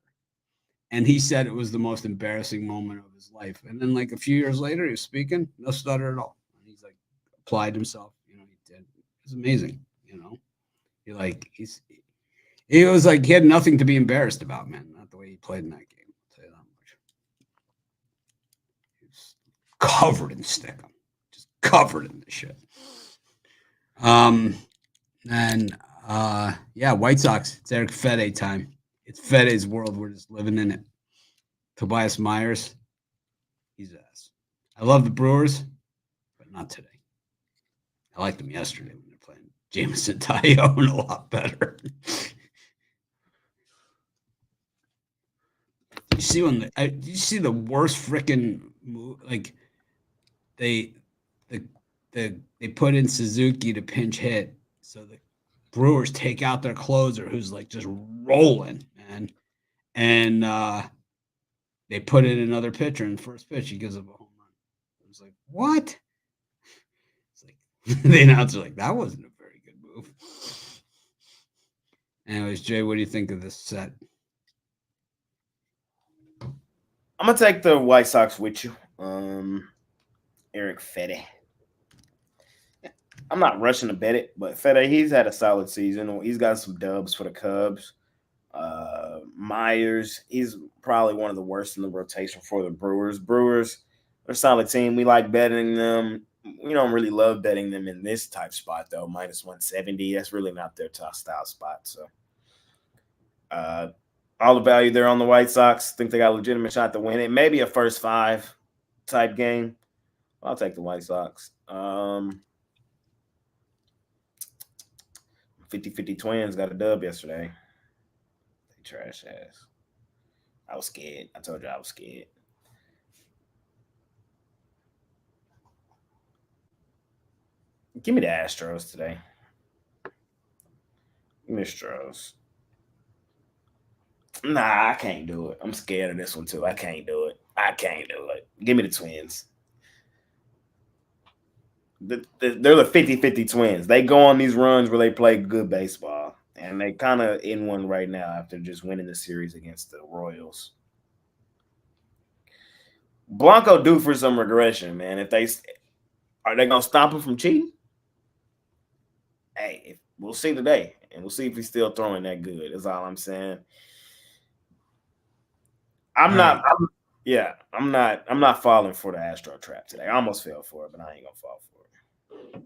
And he said it was the most embarrassing moment of his life. And then like a few years later, he was speaking, no stutter at all. And he's like applied himself, he did. It was amazing, He was like he had nothing to be embarrassed about, man. Not the way he played in that game. I'll tell you that much. He was covered in stickum, just covered in the shit. White Sox. It's Eric Fede time. It's Fede's world. We're just living in it. Tobias Myers, he's ass. I love the Brewers, but not today. I liked them yesterday when they're playing Jameson Tyone a lot better. Did you see the worst freaking move? Like they put in Suzuki to pinch hit, so the Brewers take out their closer, who's like just rolling, man, and they put in another pitcher in the first pitch. He gives up a home run. It was like, what? It's like the announcer like that wasn't a very good move. Anyways, Jay, what do you think of this set? I'm gonna take the White Sox with you. Eric Fede. I'm not rushing to bet it, but Fede, he's had a solid season. He's got some dubs for the Cubs. Myers, he's probably one of the worst in the rotation for the Brewers. Brewers are a solid team. We like betting them. We don't really love betting them in this type spot, though. Minus 170. That's really not their top style spot. So all the value there on the White Sox. Think they got a legitimate shot to win it. Maybe a first five type game. I'll take the White Sox. 50-50 Twins got a dub yesterday. They trash ass. I was scared. I told you I was scared. Give me the Astros today. Give me the Astros. Nah, I can't do it. I'm scared of this one, too. I can't do it. Give me the Twins. they're the 50-50 Twins. They go on these runs where they play good baseball, and they kind of in one right now after just winning the series against the Royals. Blanco due for some regression, man. Are they gonna stop him from cheating? Hey, we'll see today, and we'll see if he's still throwing that good. Is all I'm saying. I'm not falling for the Astro trap today. I almost fell for it, but I ain't gonna fall for it.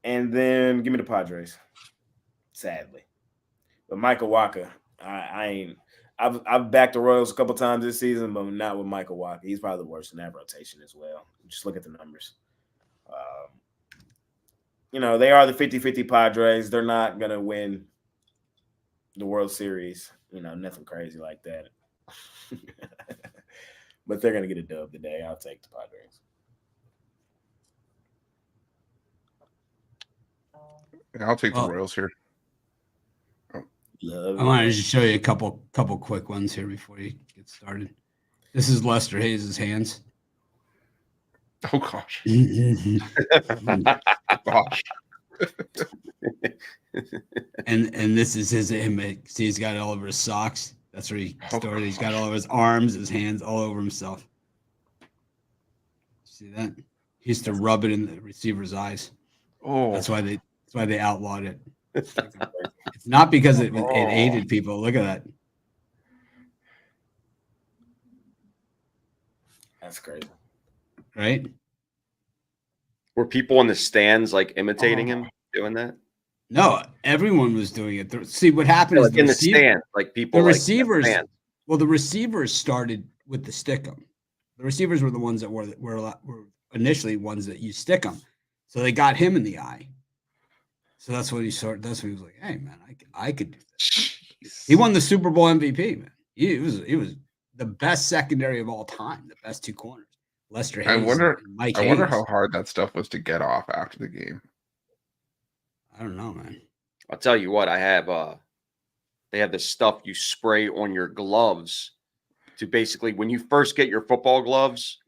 And then give me the Padres, sadly. But Michael Wacha, I've backed the Royals a couple times this season, but not with Michael Wacha. He's probably the worst in that rotation as well. Just look at the numbers. They are the 50-50 Padres. They're not gonna win the World Series. Nothing crazy like that. But they're gonna get a dub today. I'll take the Padres. Yeah, I'll take the Royals here. I wanted to just show you a couple quick ones here before you get started. This is Lester Hayes' hands. Oh gosh. Gosh. and this is his image. See, he's got it all over his socks. That's where he started. He's got all over his arms, his hands, all over himself. See that? He used to rub it in the receiver's eyes. Oh, that's why they outlawed it. It's not because it aided people. Look at that. That's crazy. Right? Were people in the stands like imitating him doing that? No, everyone was doing it. See, what happened is in the stands, like people. The receivers. Well, the receivers started with the stickum. The receivers were the ones that were initially ones that you stick them. So they got him in the eye. So that's what he started. That's what he was like. Hey man, I could do this. He won the Super Bowl MVP, man. He was the best secondary of all time. The best two corners. Lester Hayes. I wonder how hard that stuff was to get off after the game. I don't know, man. I'll tell you what. I have. They have this stuff you spray on your gloves to basically when you first get your football gloves,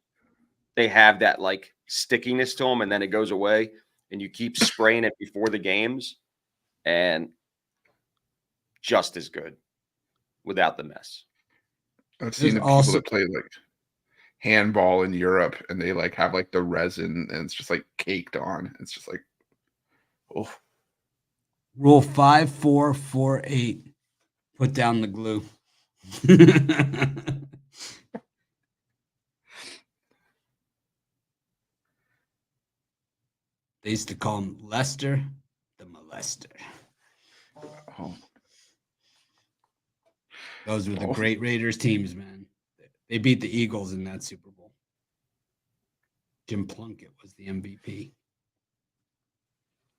they have that like stickiness to them, and then it goes away, and you keep spraying it before the games, and just as good without the mess. I've seen the people that play like handball in Europe, and they like have like the resin, and it's just like caked on. It's just like, oh. Rule 5448. Put down the glue. They used to call him Lester the Molester. Oh. Those were the great Raiders teams, man. They beat the Eagles in that Super Bowl. Jim Plunkett was the MVP.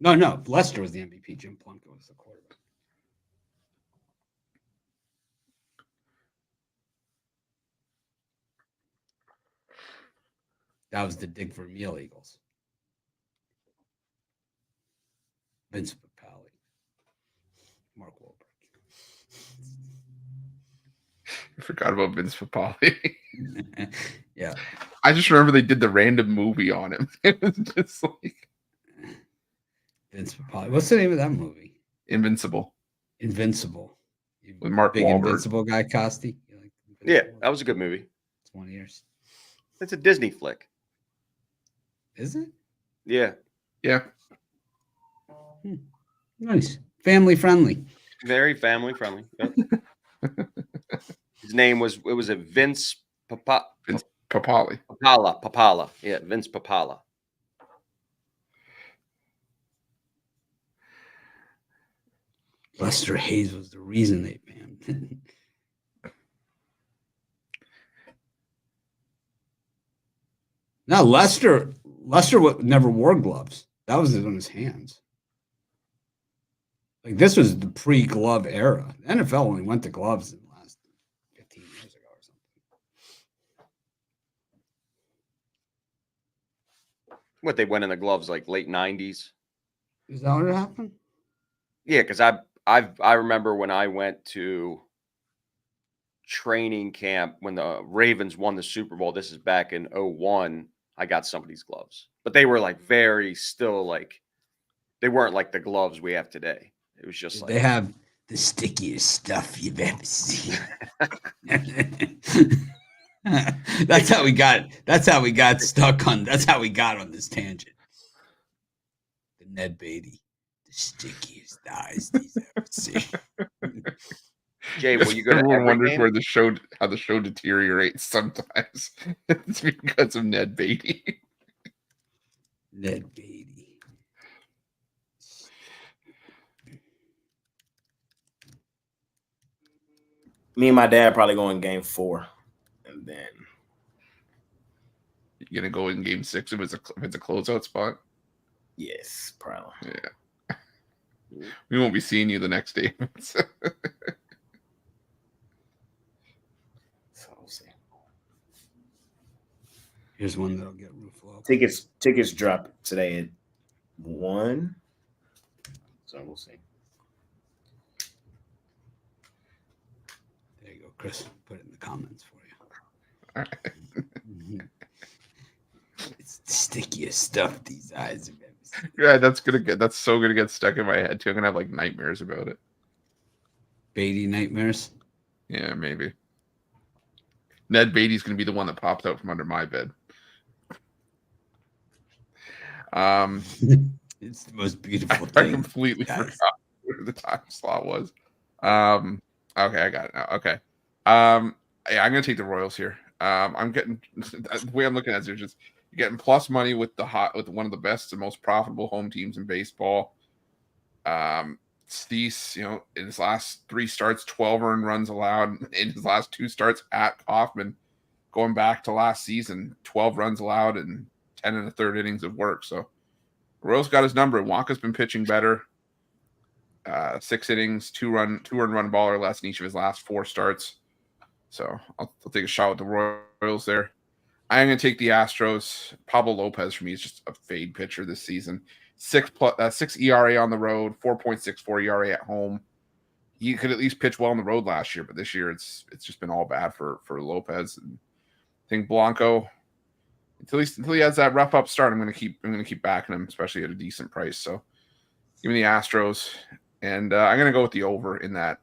No, Lester was the MVP. Jim Plunkett was the quarterback. That was the Dig for Meal Eagles. Vince Papale. Mark Wahlberg. I forgot about Vince Papale. Yeah. I just remember they did the random movie on him. It was just like Vince Papale. What's the name of that movie? Invincible. With Mark Big Wahlberg. Invincible guy, Costi. Yeah, that was a good movie. 20 years. It's a Disney flick. Is it? Yeah. Yeah. Nice. Family friendly. Very family friendly. Yep. His name was Vince Papale. Papala. Yeah, Vince Papala. Lester Hayes was the reason they banned him. No, Lester never wore gloves. That was on his hands. Like this was the pre-glove era. The NFL only went to gloves in the last 15 years ago or something. What, they went in the gloves like late 90s? Is that what happened? Yeah, because I remember when I went to training camp when the Ravens won the Super Bowl. This is back in 2001. I got somebody's gloves. But they were like very still like they weren't like the gloves we have today. It was just like they have the stickiest stuff you've ever seen. That's how we got stuck on. That's how we got on this tangent. The Ned Beatty, the stickiest eyes he's ever seen. Jay, will you go to Everyone every wonders game? where how the show deteriorates sometimes. It's because of Ned Beatty. Ned Beatty. Me and my dad probably going game 4, and then You're gonna go in game 6 if it's a closeout spot. yes, probably. Yeah. We won't be seeing you the next day. So we'll see. Here's one that'll get Rufo. Tickets drop today at 1. So we'll see. There you go, Chris. Put it in the comments for you. All right. It's the stickiest stuff these eyes have ever seen. Yeah, that's so gonna get stuck in my head too. I'm gonna have like nightmares about it. Beatty nightmares. Yeah, maybe. Ned Beatty's gonna be the one that pops out from under my bed. It's the most beautiful I thing. completely Guys. forgot where the time slot was. Okay, I got it now. Okay. Yeah, I'm gonna take the Royals here. I'm getting the way I'm looking at it is just you're getting plus money with one of the best and most profitable home teams in baseball. Cease, in his last 3 starts, 12 earned runs allowed. In his last 2 starts at Kauffman, going back to last season, 12 runs allowed and 10 1/3 innings of work. So Royals got his number. Wonka's been pitching better. 6 innings, 2 earned run ball or less in each of his last 4 starts. So I'll take a shot with the Royals there. I'm going to take the Astros. Pablo Lopez for me is just a fade pitcher this season. 6 ERA on the road, 4.64 ERA at home. He could at least pitch well on the road last year, but this year it's just been all bad for Lopez. And I think Blanco, until he has that rough up start, I'm going to keep backing him, especially at a decent price. So give me the Astros, and I'm going to go with the over in that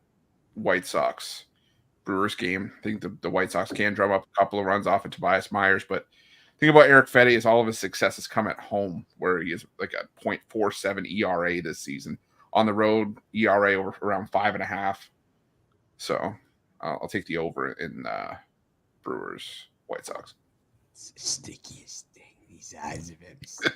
White Sox Brewers game. I think the White Sox can drum up a couple of runs off of Tobias Myers, but think about Eric Fedde is all of his success has come at home, where he is like a 0.47 ERA this season. On the road, ERA over around 5.5. So I'll take the over in Brewers White Sox. It's the stickiest thing these eyes have ever seen.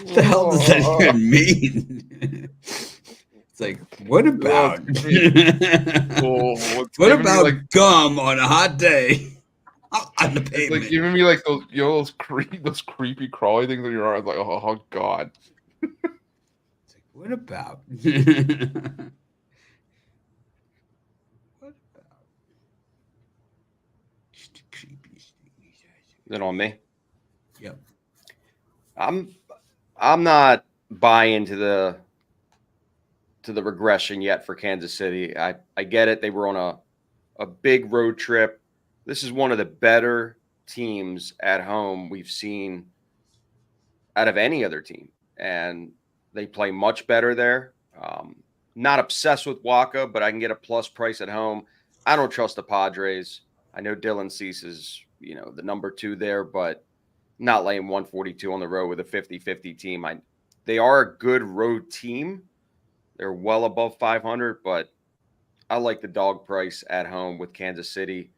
What the hell does that even mean? It's like, what about what about like gum on a hot day on the it's pavement? like giving me like those creepy crawly things in your arms. Like, oh god. It's like, what about? What about? Just the creepiest thing these eyes Is it on me? Yep. I'm not buying to the regression yet for Kansas City. I get it. They were on a big road trip. This is one of the better teams at home we've seen out of any other team, and they play much better there. Not obsessed with Waka, but I can get a plus price at home. I don't trust the Padres. I know Dylan Cease is, the number 2 there, but not laying 142 on the road with a 50-50 team. They are a good road team. They're well above 500, but I like the dog price at home with Kansas City.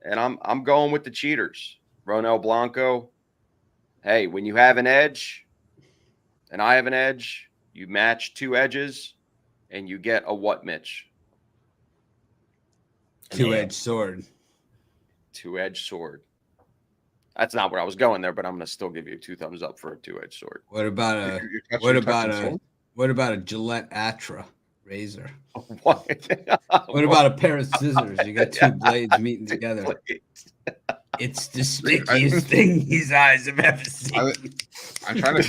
And I'm going with the cheaters. Ronel Blanco. Hey, when you have an edge and I have an edge, you match 2 edges and you get a what, Mitch? Two-edged sword. 2-edged sword. That's not where I was going there, but I'm going to still give you 2 thumbs up for a 2-edged sword. What about a Gillette Atra razor? What? What about a pair of scissors? You got 2 blades meeting together. It's the stickiest thing these eyes have ever seen. I'm trying to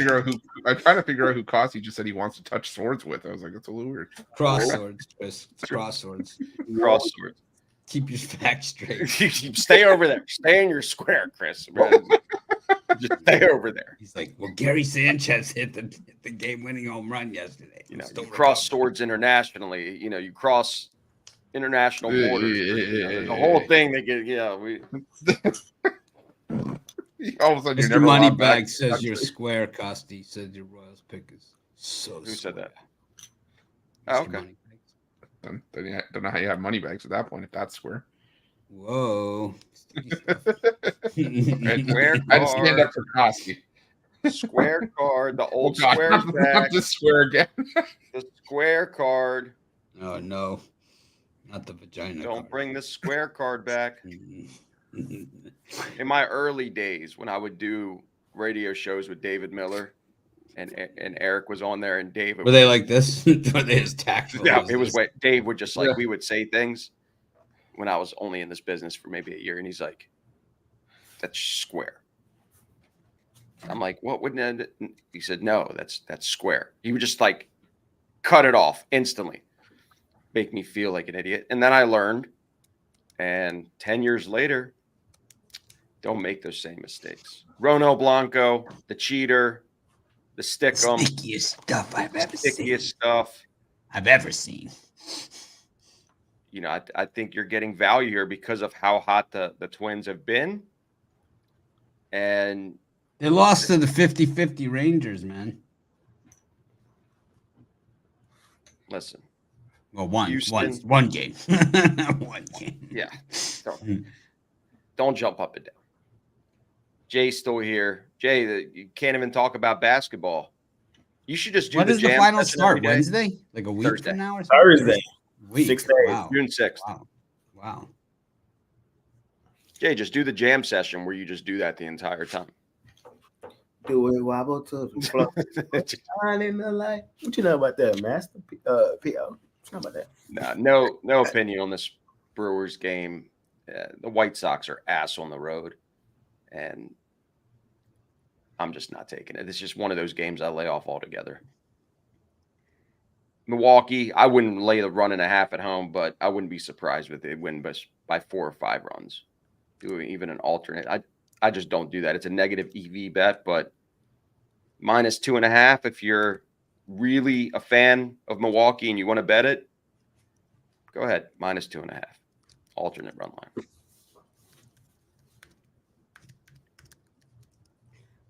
figure out who Costi just said he wants to touch swords with. I was like, that's a little weird. Cross swords, Chris. It's cross swords. Cross swords. Keep your facts straight. Stay over there. Stay in your square, Chris. Just stay over there. He's like, well, Gary Sanchez hit the game-winning home run yesterday. You know, Still you cross recovering. swords internationally. You know, you cross international borders. You know, the whole thing. They get, we. All of a sudden, you're Mr. never allowed back. Moneybag says you're square, Costi. Said your Royals pick is so. Who said that? Mr. Oh, okay. Moneybags. Then you don't know how you have money bags at that point if that's square. Whoa. Square I just stand card. up for Costi. Square card. The old God, square not back. just square again. The square card. Oh no, not the vagina. Don't card. bring the square card back. In my early days, when I would do radio shows with David Miller, and Eric was on there, and David Were they like this? Were they as tactful? yeah, as it was this? what Dave would just like. Yeah. We would say things when I was only in this business for maybe a year, and he's like, "That's square." I'm like, "What wouldn't it?" He said, "No, that's square." He would just like cut it off instantly, make me feel like an idiot, and then I learned. And 10 years later, don't make those same mistakes. Rono Blanco, the cheater, the stickum, Stickiest stuff I've ever seen. stickiest stuff. I've ever seen. You know, I think you're getting value here because of how hot the Twins have been. And They lost to the 50-50 Rangers, man. listen, Well, one Houston. one game. One game. yeah, don't jump up and down. Jay's still here. Jay, you can't even talk about basketball. You should just do When the does the jam final session every start? day. Wednesday? Like a week Thursday. from now or something? Thursday. Week. 6 days. Wow. June 6th. Wow. Jay, just do the jam session where you just do that the entire time. Do it wobble to the floor. Shine in the light. What you know about that, Master? P.O. What you know about that? No opinion on this Brewers game. The White Sox are ass on the road, and I'm just not taking it. It's just one of those games I lay off altogether. Milwaukee, I wouldn't lay the 1.5 at home, but I wouldn't be surprised if they win by 4 or 5 runs. Do even an alternate. I just don't do that. It's a negative EV bet, but -2.5 if you're really a fan of Milwaukee and you want to bet it, go ahead. -2.5. Alternate run line.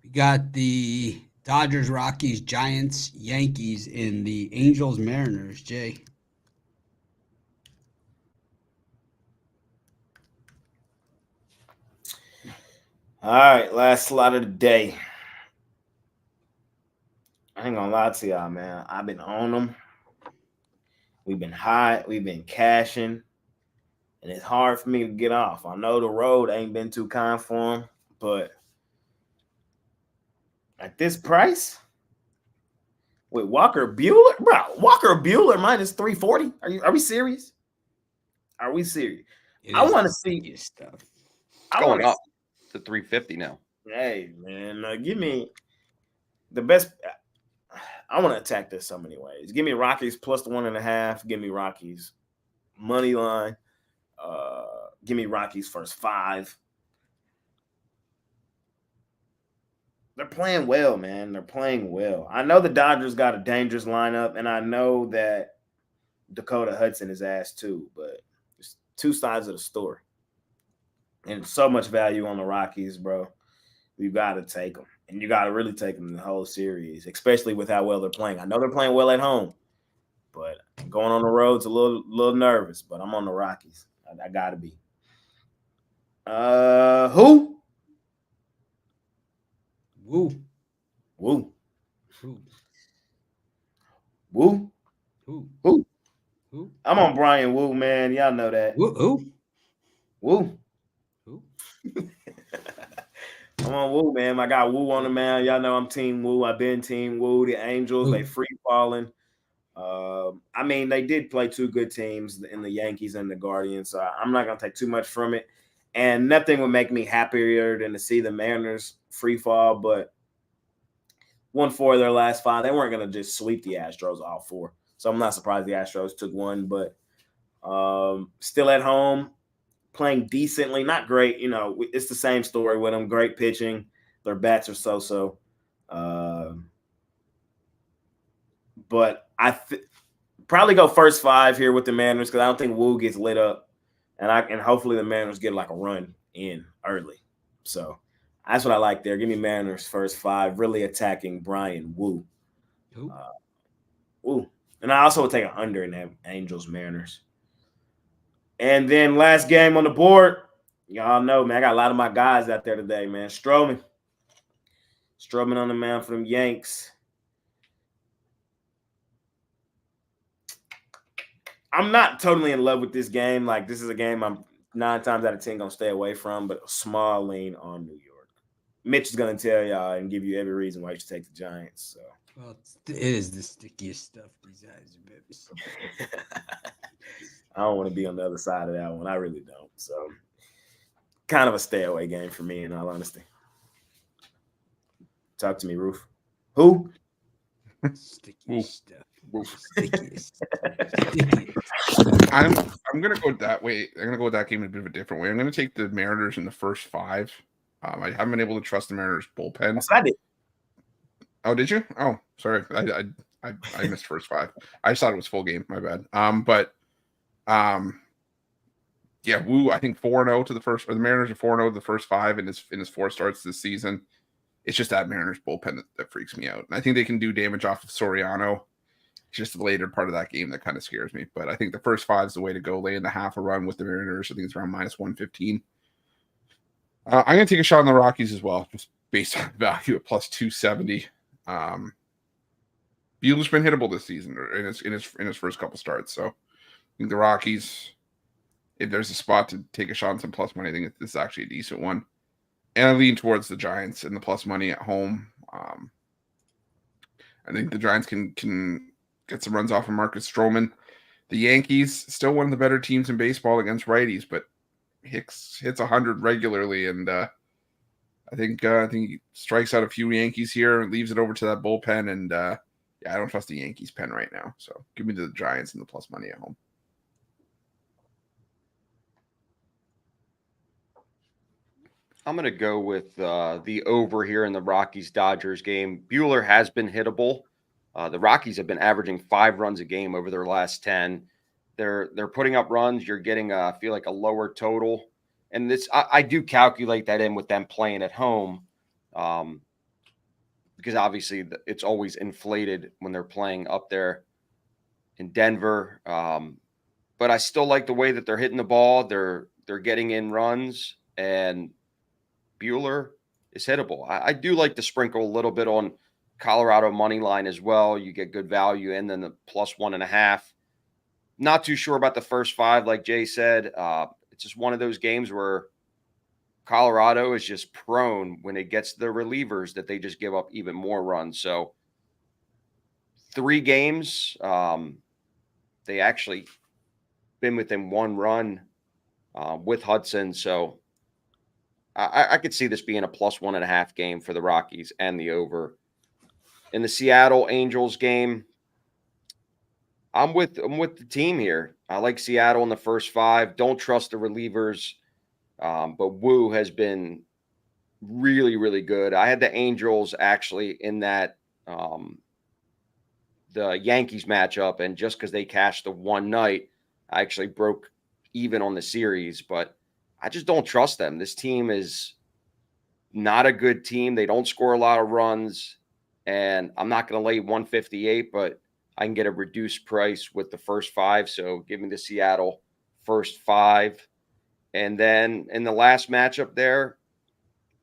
We got the Dodgers, Rockies, Giants, Yankees, and the Angels, Mariners. Jay. All right, last slot of the day. I ain't gonna lie to y'all, man. I've been on them. We've been hot. We've been cashing. And it's hard for me to get off. I know the road ain't been too kind for them, but at this price, with Walker Buehler, bro, Walker Buehler -340. Are we serious? Are we serious? I want to see your stuff. It's going up to 350 now. Hey, man, give me the best. I want to attack this so many ways. Give me Rockies +1.5. Give me Rockies money line. Give me Rockies first 5. They're playing well, man. They're playing well. I know the Dodgers got a dangerous lineup, and I know that Dakota Hudson is ass too, but it's two sides of the story. And so much value on the Rockies, bro. You got to take them. And you got to really take them in the whole series, especially with how well they're playing. I know they're playing well at home, but going on the road's a little nervous, but I'm on the Rockies. I got to be. Who? Woo. Woo. Who? Woo. Who? Who? Who? I'm on Brian Woo, man. Y'all know that. Who? Who? Woo. Who? I'm on Woo, man. I got Woo on the man. Y'all know I'm Team Woo. I've been Team Woo. The Angels, they free falling. I mean, they did play 2 good teams in the Yankees and the Guardians, so I'm not going to take too much from it. And nothing would make me happier than to see the Mariners free fall, but won 4 of their last 5. They weren't going to just sweep the Astros all 4. So I'm not surprised the Astros took one, but still at home, playing decently, not great. You know, it's the same story with them. Great pitching. Their bats are so-so. But I probably go first 5 here with the Mariners because I don't think Wu gets lit up. And hopefully the Mariners get like a run in early. So that's what I like there. Give me Mariners first 5, really attacking Brian Wu. Wu. And I also would take an under in that Angels-Mariners. And then last game on the board, y'all know, man, I got a lot of my guys out there today, man. Stroman on the mound for them Yanks. I'm not totally in love with this game. Like, this is a game I'm 9 times out of 10 going to stay away from, but a small lean on New York. Mitch is going to tell y'all and give you every reason why you should take the Giants. So. Well, it is the stickiest stuff these guys are babies. I don't want to be on the other side of that one. I really don't. So, kind of a stay away game for me, in all honesty. Talk to me, Roof. Who? Sticky stuff. Stickiest. I'm gonna go that way. I'm gonna go with that game in a bit of a different way. I'm gonna take the Mariners in the first 5. I haven't been able to trust the Mariners bullpen. That's what I did. Oh, did you? Oh, sorry. I missed first 5. I just thought it was full game. My bad. Yeah, Wu, I think 4-0 to the first, or the Mariners are 4-0 to the first 5 in his 4 starts this season. It's just that Mariners bullpen that freaks me out. And I think they can do damage off of Soriano. It's just the later part of that game that kind of scares me. But I think the first 5 is the way to go. Lay in the half a run with the Mariners. I think it's around -115. I'm going to take a shot on the Rockies as well, just based on value at +270. Buehler's been hittable this season in his first couple starts. So I think the Rockies, if there's a spot to take a shot on some plus money, I think this is actually a decent one. And I lean towards the Giants and the plus money at home. I think the Giants can get some runs off of Marcus Stroman. The Yankees, still one of the better teams in baseball against righties, but hits 100 regularly, and I think he strikes out a few Yankees here and leaves it over to that bullpen. And I don't trust the Yankees pen right now. So give me the Giants and the plus money at home. I'm going to go with the over here in the Rockies-Dodgers game. Buehler has been hittable. The Rockies have been averaging 5 runs a game over their last 10. They're putting up runs. You're getting, I feel like, a lower total. And this, I do calculate that in with them playing at home, because obviously it's always inflated when they're playing up there in Denver. But I still like the way that they're hitting the ball. They're getting in runs, and Buehler is hittable. I do like to sprinkle a little bit on Colorado money line as well. You get good value, and then the +1.5. Not too sure about the first 5, like Jay said. It's just one of those games where Colorado is just prone when it gets the relievers that they just give up even more runs. So 3 games, they actually been within 1 run with Hudson. So I could see this being a +1.5 game for the Rockies and the over. In the Seattle Angels game, I'm with the team here. I like Seattle in the first 5. Don't trust the relievers, but Wu has been really, really good. I had the Angels actually in that the Yankees matchup, and just because they cashed the one night, I actually broke even on the series, but I just don't trust them. This team is not a good team. They don't score a lot of runs, and I'm not going to lay 158, but I can get a reduced price with the first 5. So give me the Seattle first 5. And then in the last matchup there,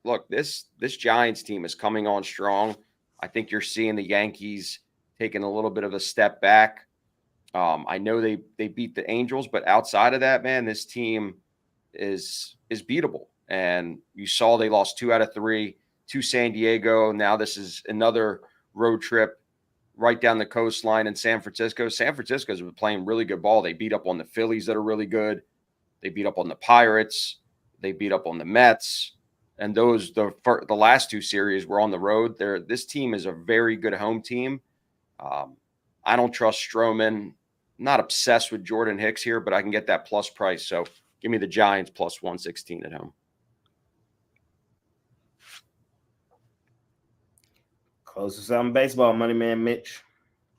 look, this Giants team is coming on strong. I think you're seeing the Yankees taking a little bit of a step back. I know they beat the Angels, but outside of that, man, this team is beatable. And you saw they lost 2 out of 3 to San Diego. Now this is another road trip right down the coastline in San Francisco. San Francisco's been playing really good ball. They beat up on the Phillies that are really good. They beat up on the Pirates. They beat up on the Mets. And the last two series were on the road. This team is a very good home team. I don't trust Stroman. Not obsessed with Jordan Hicks here, but I can get that plus price. So give me the Giants plus 116 at home. Closest out in baseball, money man Mitch.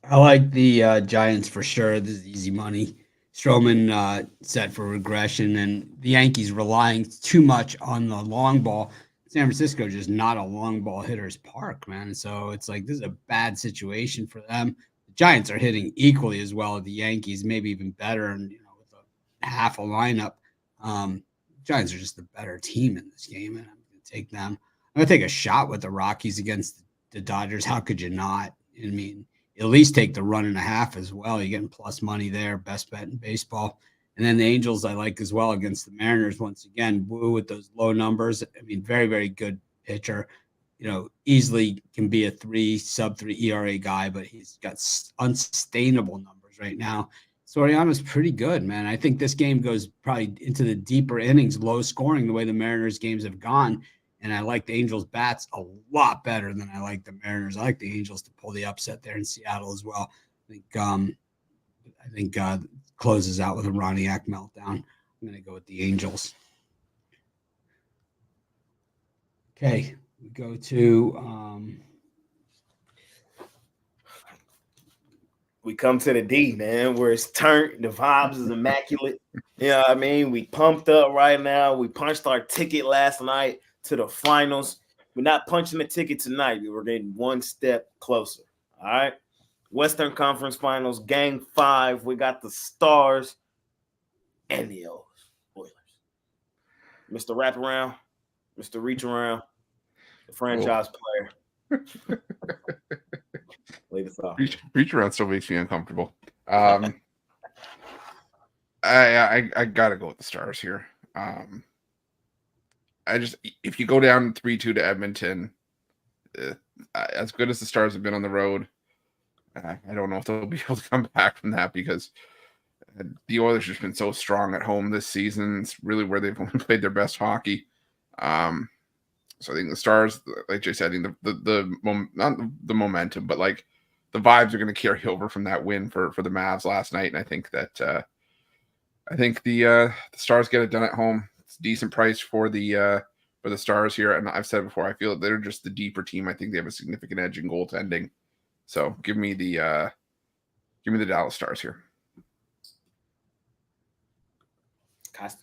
I like the Giants for sure. This is easy money. Stroman set for regression, and the Yankees relying too much on the long ball. San Francisco just not a long ball hitter's park, man. So it's like this is a bad situation for them. The Giants are hitting equally as well as the Yankees, maybe even better, and with a half a lineup. Giants are just the better team in this game, and I'm going to take them. I'm going to take a shot with the Rockies against the Dodgers. How could you not? I mean, at least take the 1.5 as well. You're getting plus money there, best bet in baseball. And then the Angels I like as well against the Mariners. Once again, Woo with those low numbers. I mean, very, very good pitcher. Easily can be a sub-3 ERA guy, but he's got unsustainable numbers right now. Soriano's pretty good, man. I think this game goes probably into the deeper innings, low scoring, the way the Mariners games have gone. And I like the Angels bats a lot better than I like the Mariners. I like the Angels to pull the upset there in Seattle as well. I think closes out with a Roniak meltdown. I'm going to go with the Angels. Okay, we go to we come to the D, man, where it's turned. The vibes is immaculate. You know what I mean? We pumped up right now. We punched our ticket last night to the finals. We're not punching the ticket tonight. We're getting one step closer. All right. Western Conference Finals, Game 5. We got the Stars and the Oilers. Mr. Wraparound, Mr. Reach Around, the franchise player. Lead us off. Reach around still makes me uncomfortable. I gotta go with the Stars here. If you go down 3-2 to Edmonton, as good as the Stars have been on the road, I don't know if they'll be able to come back from that because the Oilers have just been so strong at home this season. It's really where they've only played their best hockey. So I think the Stars, like Jay said, I think not the momentum, but like the vibes are going to carry over from that win for the Mavs last night. And I think that the Stars get it done at home. It's a decent price for the Stars here. And I've said before, I feel that they're just the deeper team. I think they have a significant edge in goaltending. So give me the Dallas Stars here. Costa.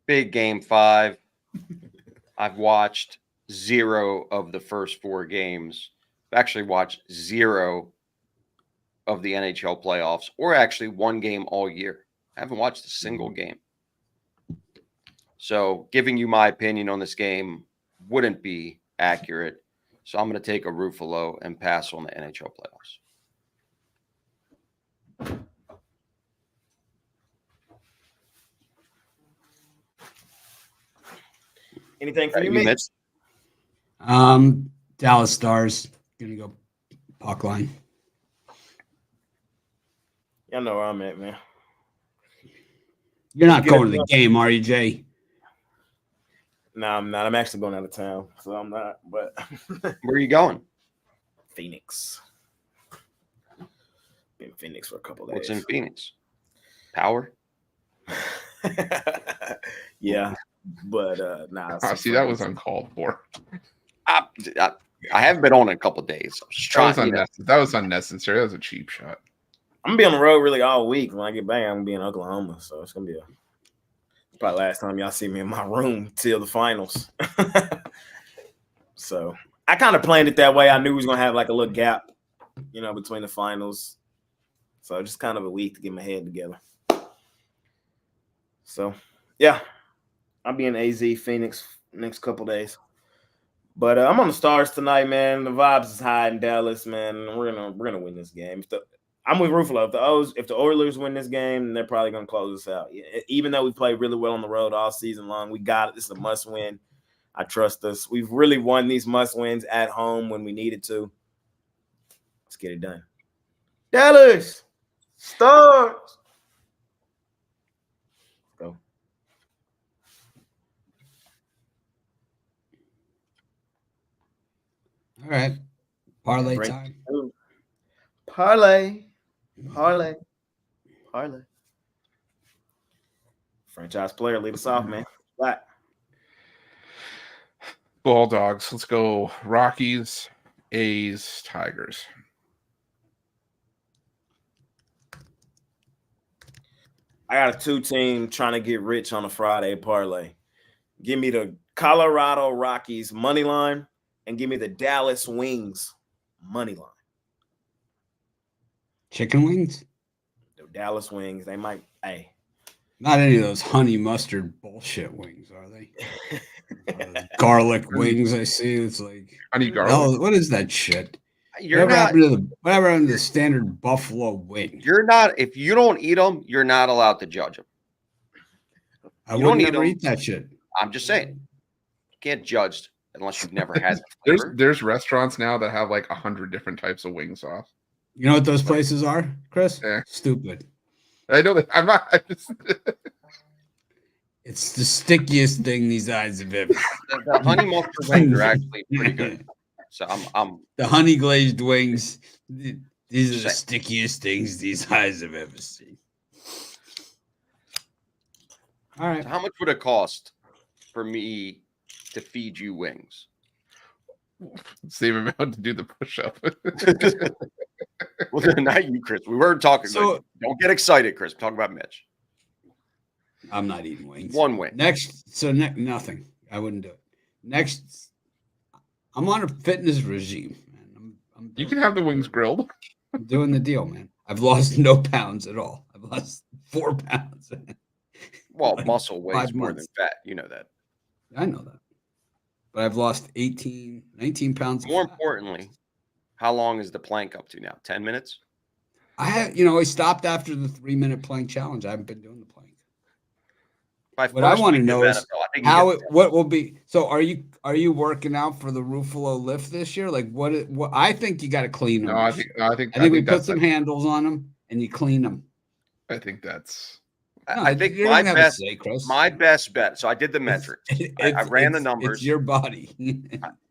Big Game 5. I've watched 0 of the first 4 games. I've actually watched 0 of the NHL playoffs, or actually 1 game all year. I haven't watched a single game. So giving you my opinion on this game wouldn't be accurate. So I'm going to take a Ruffalo and pass on the NHL playoffs. Anything for you, Mitch? Dallas Stars. Gonna go puck line. Y'all know where I'm at, man. You're not going to the game, are you, Jay? No, I'm not. I'm actually going out of town, so I'm not. But where are you going? Phoenix. Been in Phoenix for a couple of days. What's in Phoenix? Power? Yeah, but nah. See, that was uncalled for. I haven't been on in a couple of days. I was just trying, that was unnecessary. That was a cheap shot. I'm gonna be on the road really all week. When I get back, I'm gonna be in Oklahoma, so it's gonna be probably last time y'all see me in my room till the finals. So I kind of planned it that way. I knew we was gonna have like a little gap, between the finals. So just kind of a week to get my head together. So yeah, I'll be in AZ Phoenix next couple days. But I'm on the Stars tonight, man. The vibes is high in Dallas, man. We're gonna win this game. I'm with Ruffalo. If the Oilers win this game, they're probably gonna close us out. Even though we played really well on the road all season long, we got it. This is a must win. I trust us. We've really won these must wins at home when we needed to. Let's get it done. Dallas Stars. Go. All right. Parlay Bring- time. Parlay. Franchise player, lead us off, man. Flat. Bulldogs. Let's go. Rockies, A's, Tigers. I got a 2-team trying to get rich on a Friday parlay. Give me the Colorado Rockies money line and give me the Dallas Wings money line. Chicken wings? The Dallas Wings, they might, hey. Not any of those honey mustard bullshit wings, are they? Garlic wings, I see. It's like, Honey garlic. what is that shit? Whatever happened to the standard buffalo wing? You're not. If you don't eat them, you're not allowed to judge them. I You would don't never eat eat that shit. I'm just saying, you can't judge unless you've never had the flavor. There's restaurants now that have like 100 different types of wing sauce. You know what those places are, Chris? Yeah. Stupid. I know that I'm not. It's the stickiest thing these eyes have ever. The honey mustard wings are actually pretty good. So I'm the honey glazed wings. These are the Say- stickiest things these eyes have ever seen. All right. So how much would it cost for me to feed you wings? Same amount to do the push-up. Well, not you, Chris. We weren't talking. So- don't get excited, Chris. We're talking about Mitch. I'm not eating wings. One wing. Nothing. I wouldn't do it. Next, I'm on a fitness regime, man. You can have the wings grilled. I'm doing the deal, man. I've lost no pounds at all. I've lost 4 pounds. Well, Like muscle weighs 5 more than months. fat. You know that. I know that. But I've lost 19 pounds. of More fat. importantly, how long is the plank up to now? 10 minutes? I stopped after the 3-minute plank challenge. I haven't been doing the plank. By What I first want to week of know is NFL, I think you how get what will be. So are you working out for the Ruffalo lift this year? Like what I think you got to clean them. No, I think we put that's some handles on them and you clean them. I think that's. No, I think you don't my have a best, say, Chris. my best bet. So I did the metrics. I ran the numbers. It's your body.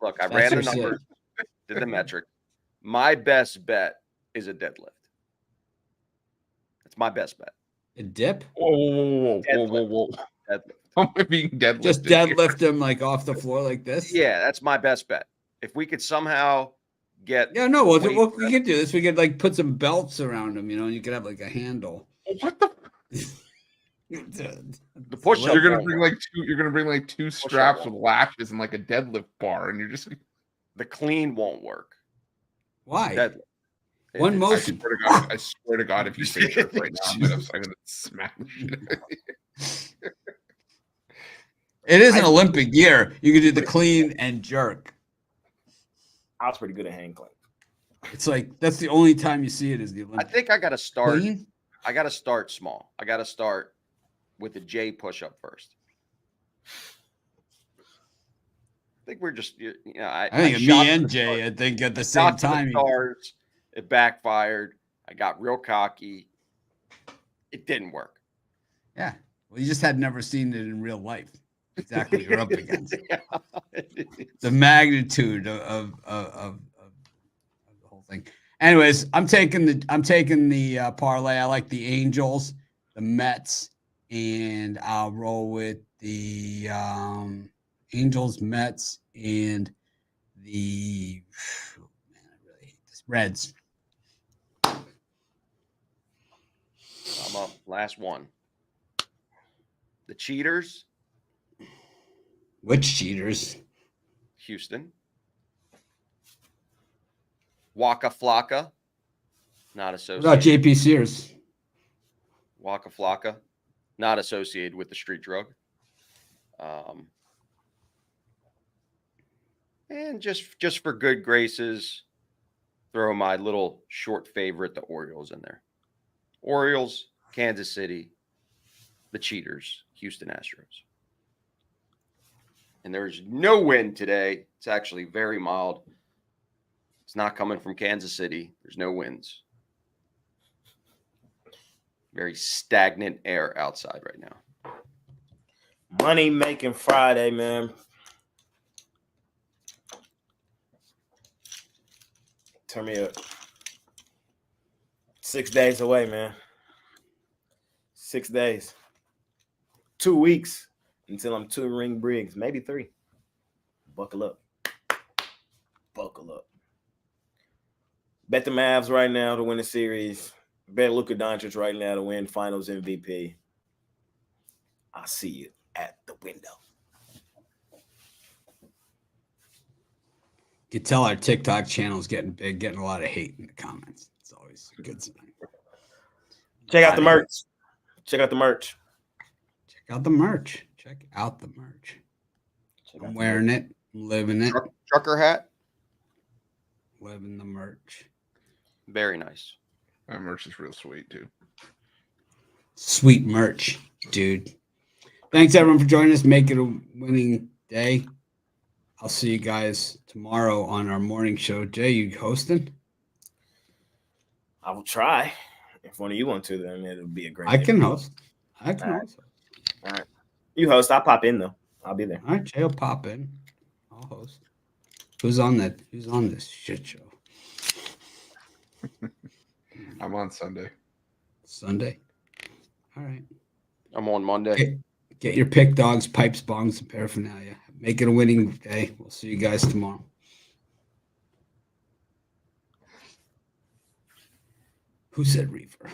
Look, I That's ran the your say. numbers, did the metric. My best bet is a deadlift. That's my best bet. A dip? Whoa. Deadlift. Am I being deadlifted? Just deadlift them like off the floor like this? Yeah, that's my best bet. If we could somehow get Yeah, no, weight we could do this. We could like put some belts around them, and you could have like a handle. What the? the push up. You're gonna bring like two. You're gonna bring like 2 straps with latches and like a deadlift bar, and you're just. The clean won't work. Why? Deadlift. One It- motion. I swear to God, if you say jerk right now, I'm gonna smack the shit out of you. It is an Olympic year. You can do the clean and jerk. I was pretty good at hand clean. It's like that's the only time you see it is the I Olympic. think I got to start. Clean? I got to start small. I got to start with the J push up first. I think we're just, I think shot me for and the Jay, stars. I think at the I same shot for the time. stars. It backfired. I got real cocky. It didn't work. Yeah. Well, you just had never seen it in real life. Exactly what you're up against. The magnitude of the whole thing. Anyways, I'm taking the parlay. I like the Angels, the Mets, and I'll roll with the Angels, Mets, and the man, I really hate this. Reds. I'm up. Last one. The Cheaters, Which cheaters? Houston. Waka Flocka, not What associated. about JP Sears? Waka Flocka, not associated with the street drug. And just for good graces, throw my little short favorite, the Orioles, in there. Orioles, Kansas City, the Cheaters, Houston Astros. And there's no wind today. It's actually very mild. It's not coming from Kansas City. There's no winds. Very stagnant air outside right now. Money making Friday, man. Turn me up. 6 days away, man. 6 days. 2 weeks until I'm 2 Briggs, maybe 3. Buckle up. Buckle up. Bet the Mavs right now to win the series. Bet Luka Doncic right now to win Finals MVP. I'll see you at the window. You can tell our TikTok channel is getting big, getting a lot of hate in the comments. It's always a good sign. Check out the merch. Check out the merch. Check out the merch. Check out the merch. I'm wearing it. I'm living it. Trucker hat. Living the merch. Very nice. That merch is real sweet too. Sweet merch, dude. Thanks everyone for joining us. Make it a winning day. I'll see you guys tomorrow on our morning show. Jay, you hosting? I will try. If one of you want to, then it'll be a great I day. can host. I can All right. host. All right. You host. I'll pop in, though. I'll be there. All right, Jay will pop in. I'll host. Who's on that? Who's on this shit show? I'm on Sunday. Sunday. All right. I'm on Monday. Get your pick dogs, pipes, bongs, and paraphernalia. Make it a winning day. We'll see you guys tomorrow. Who said reefer?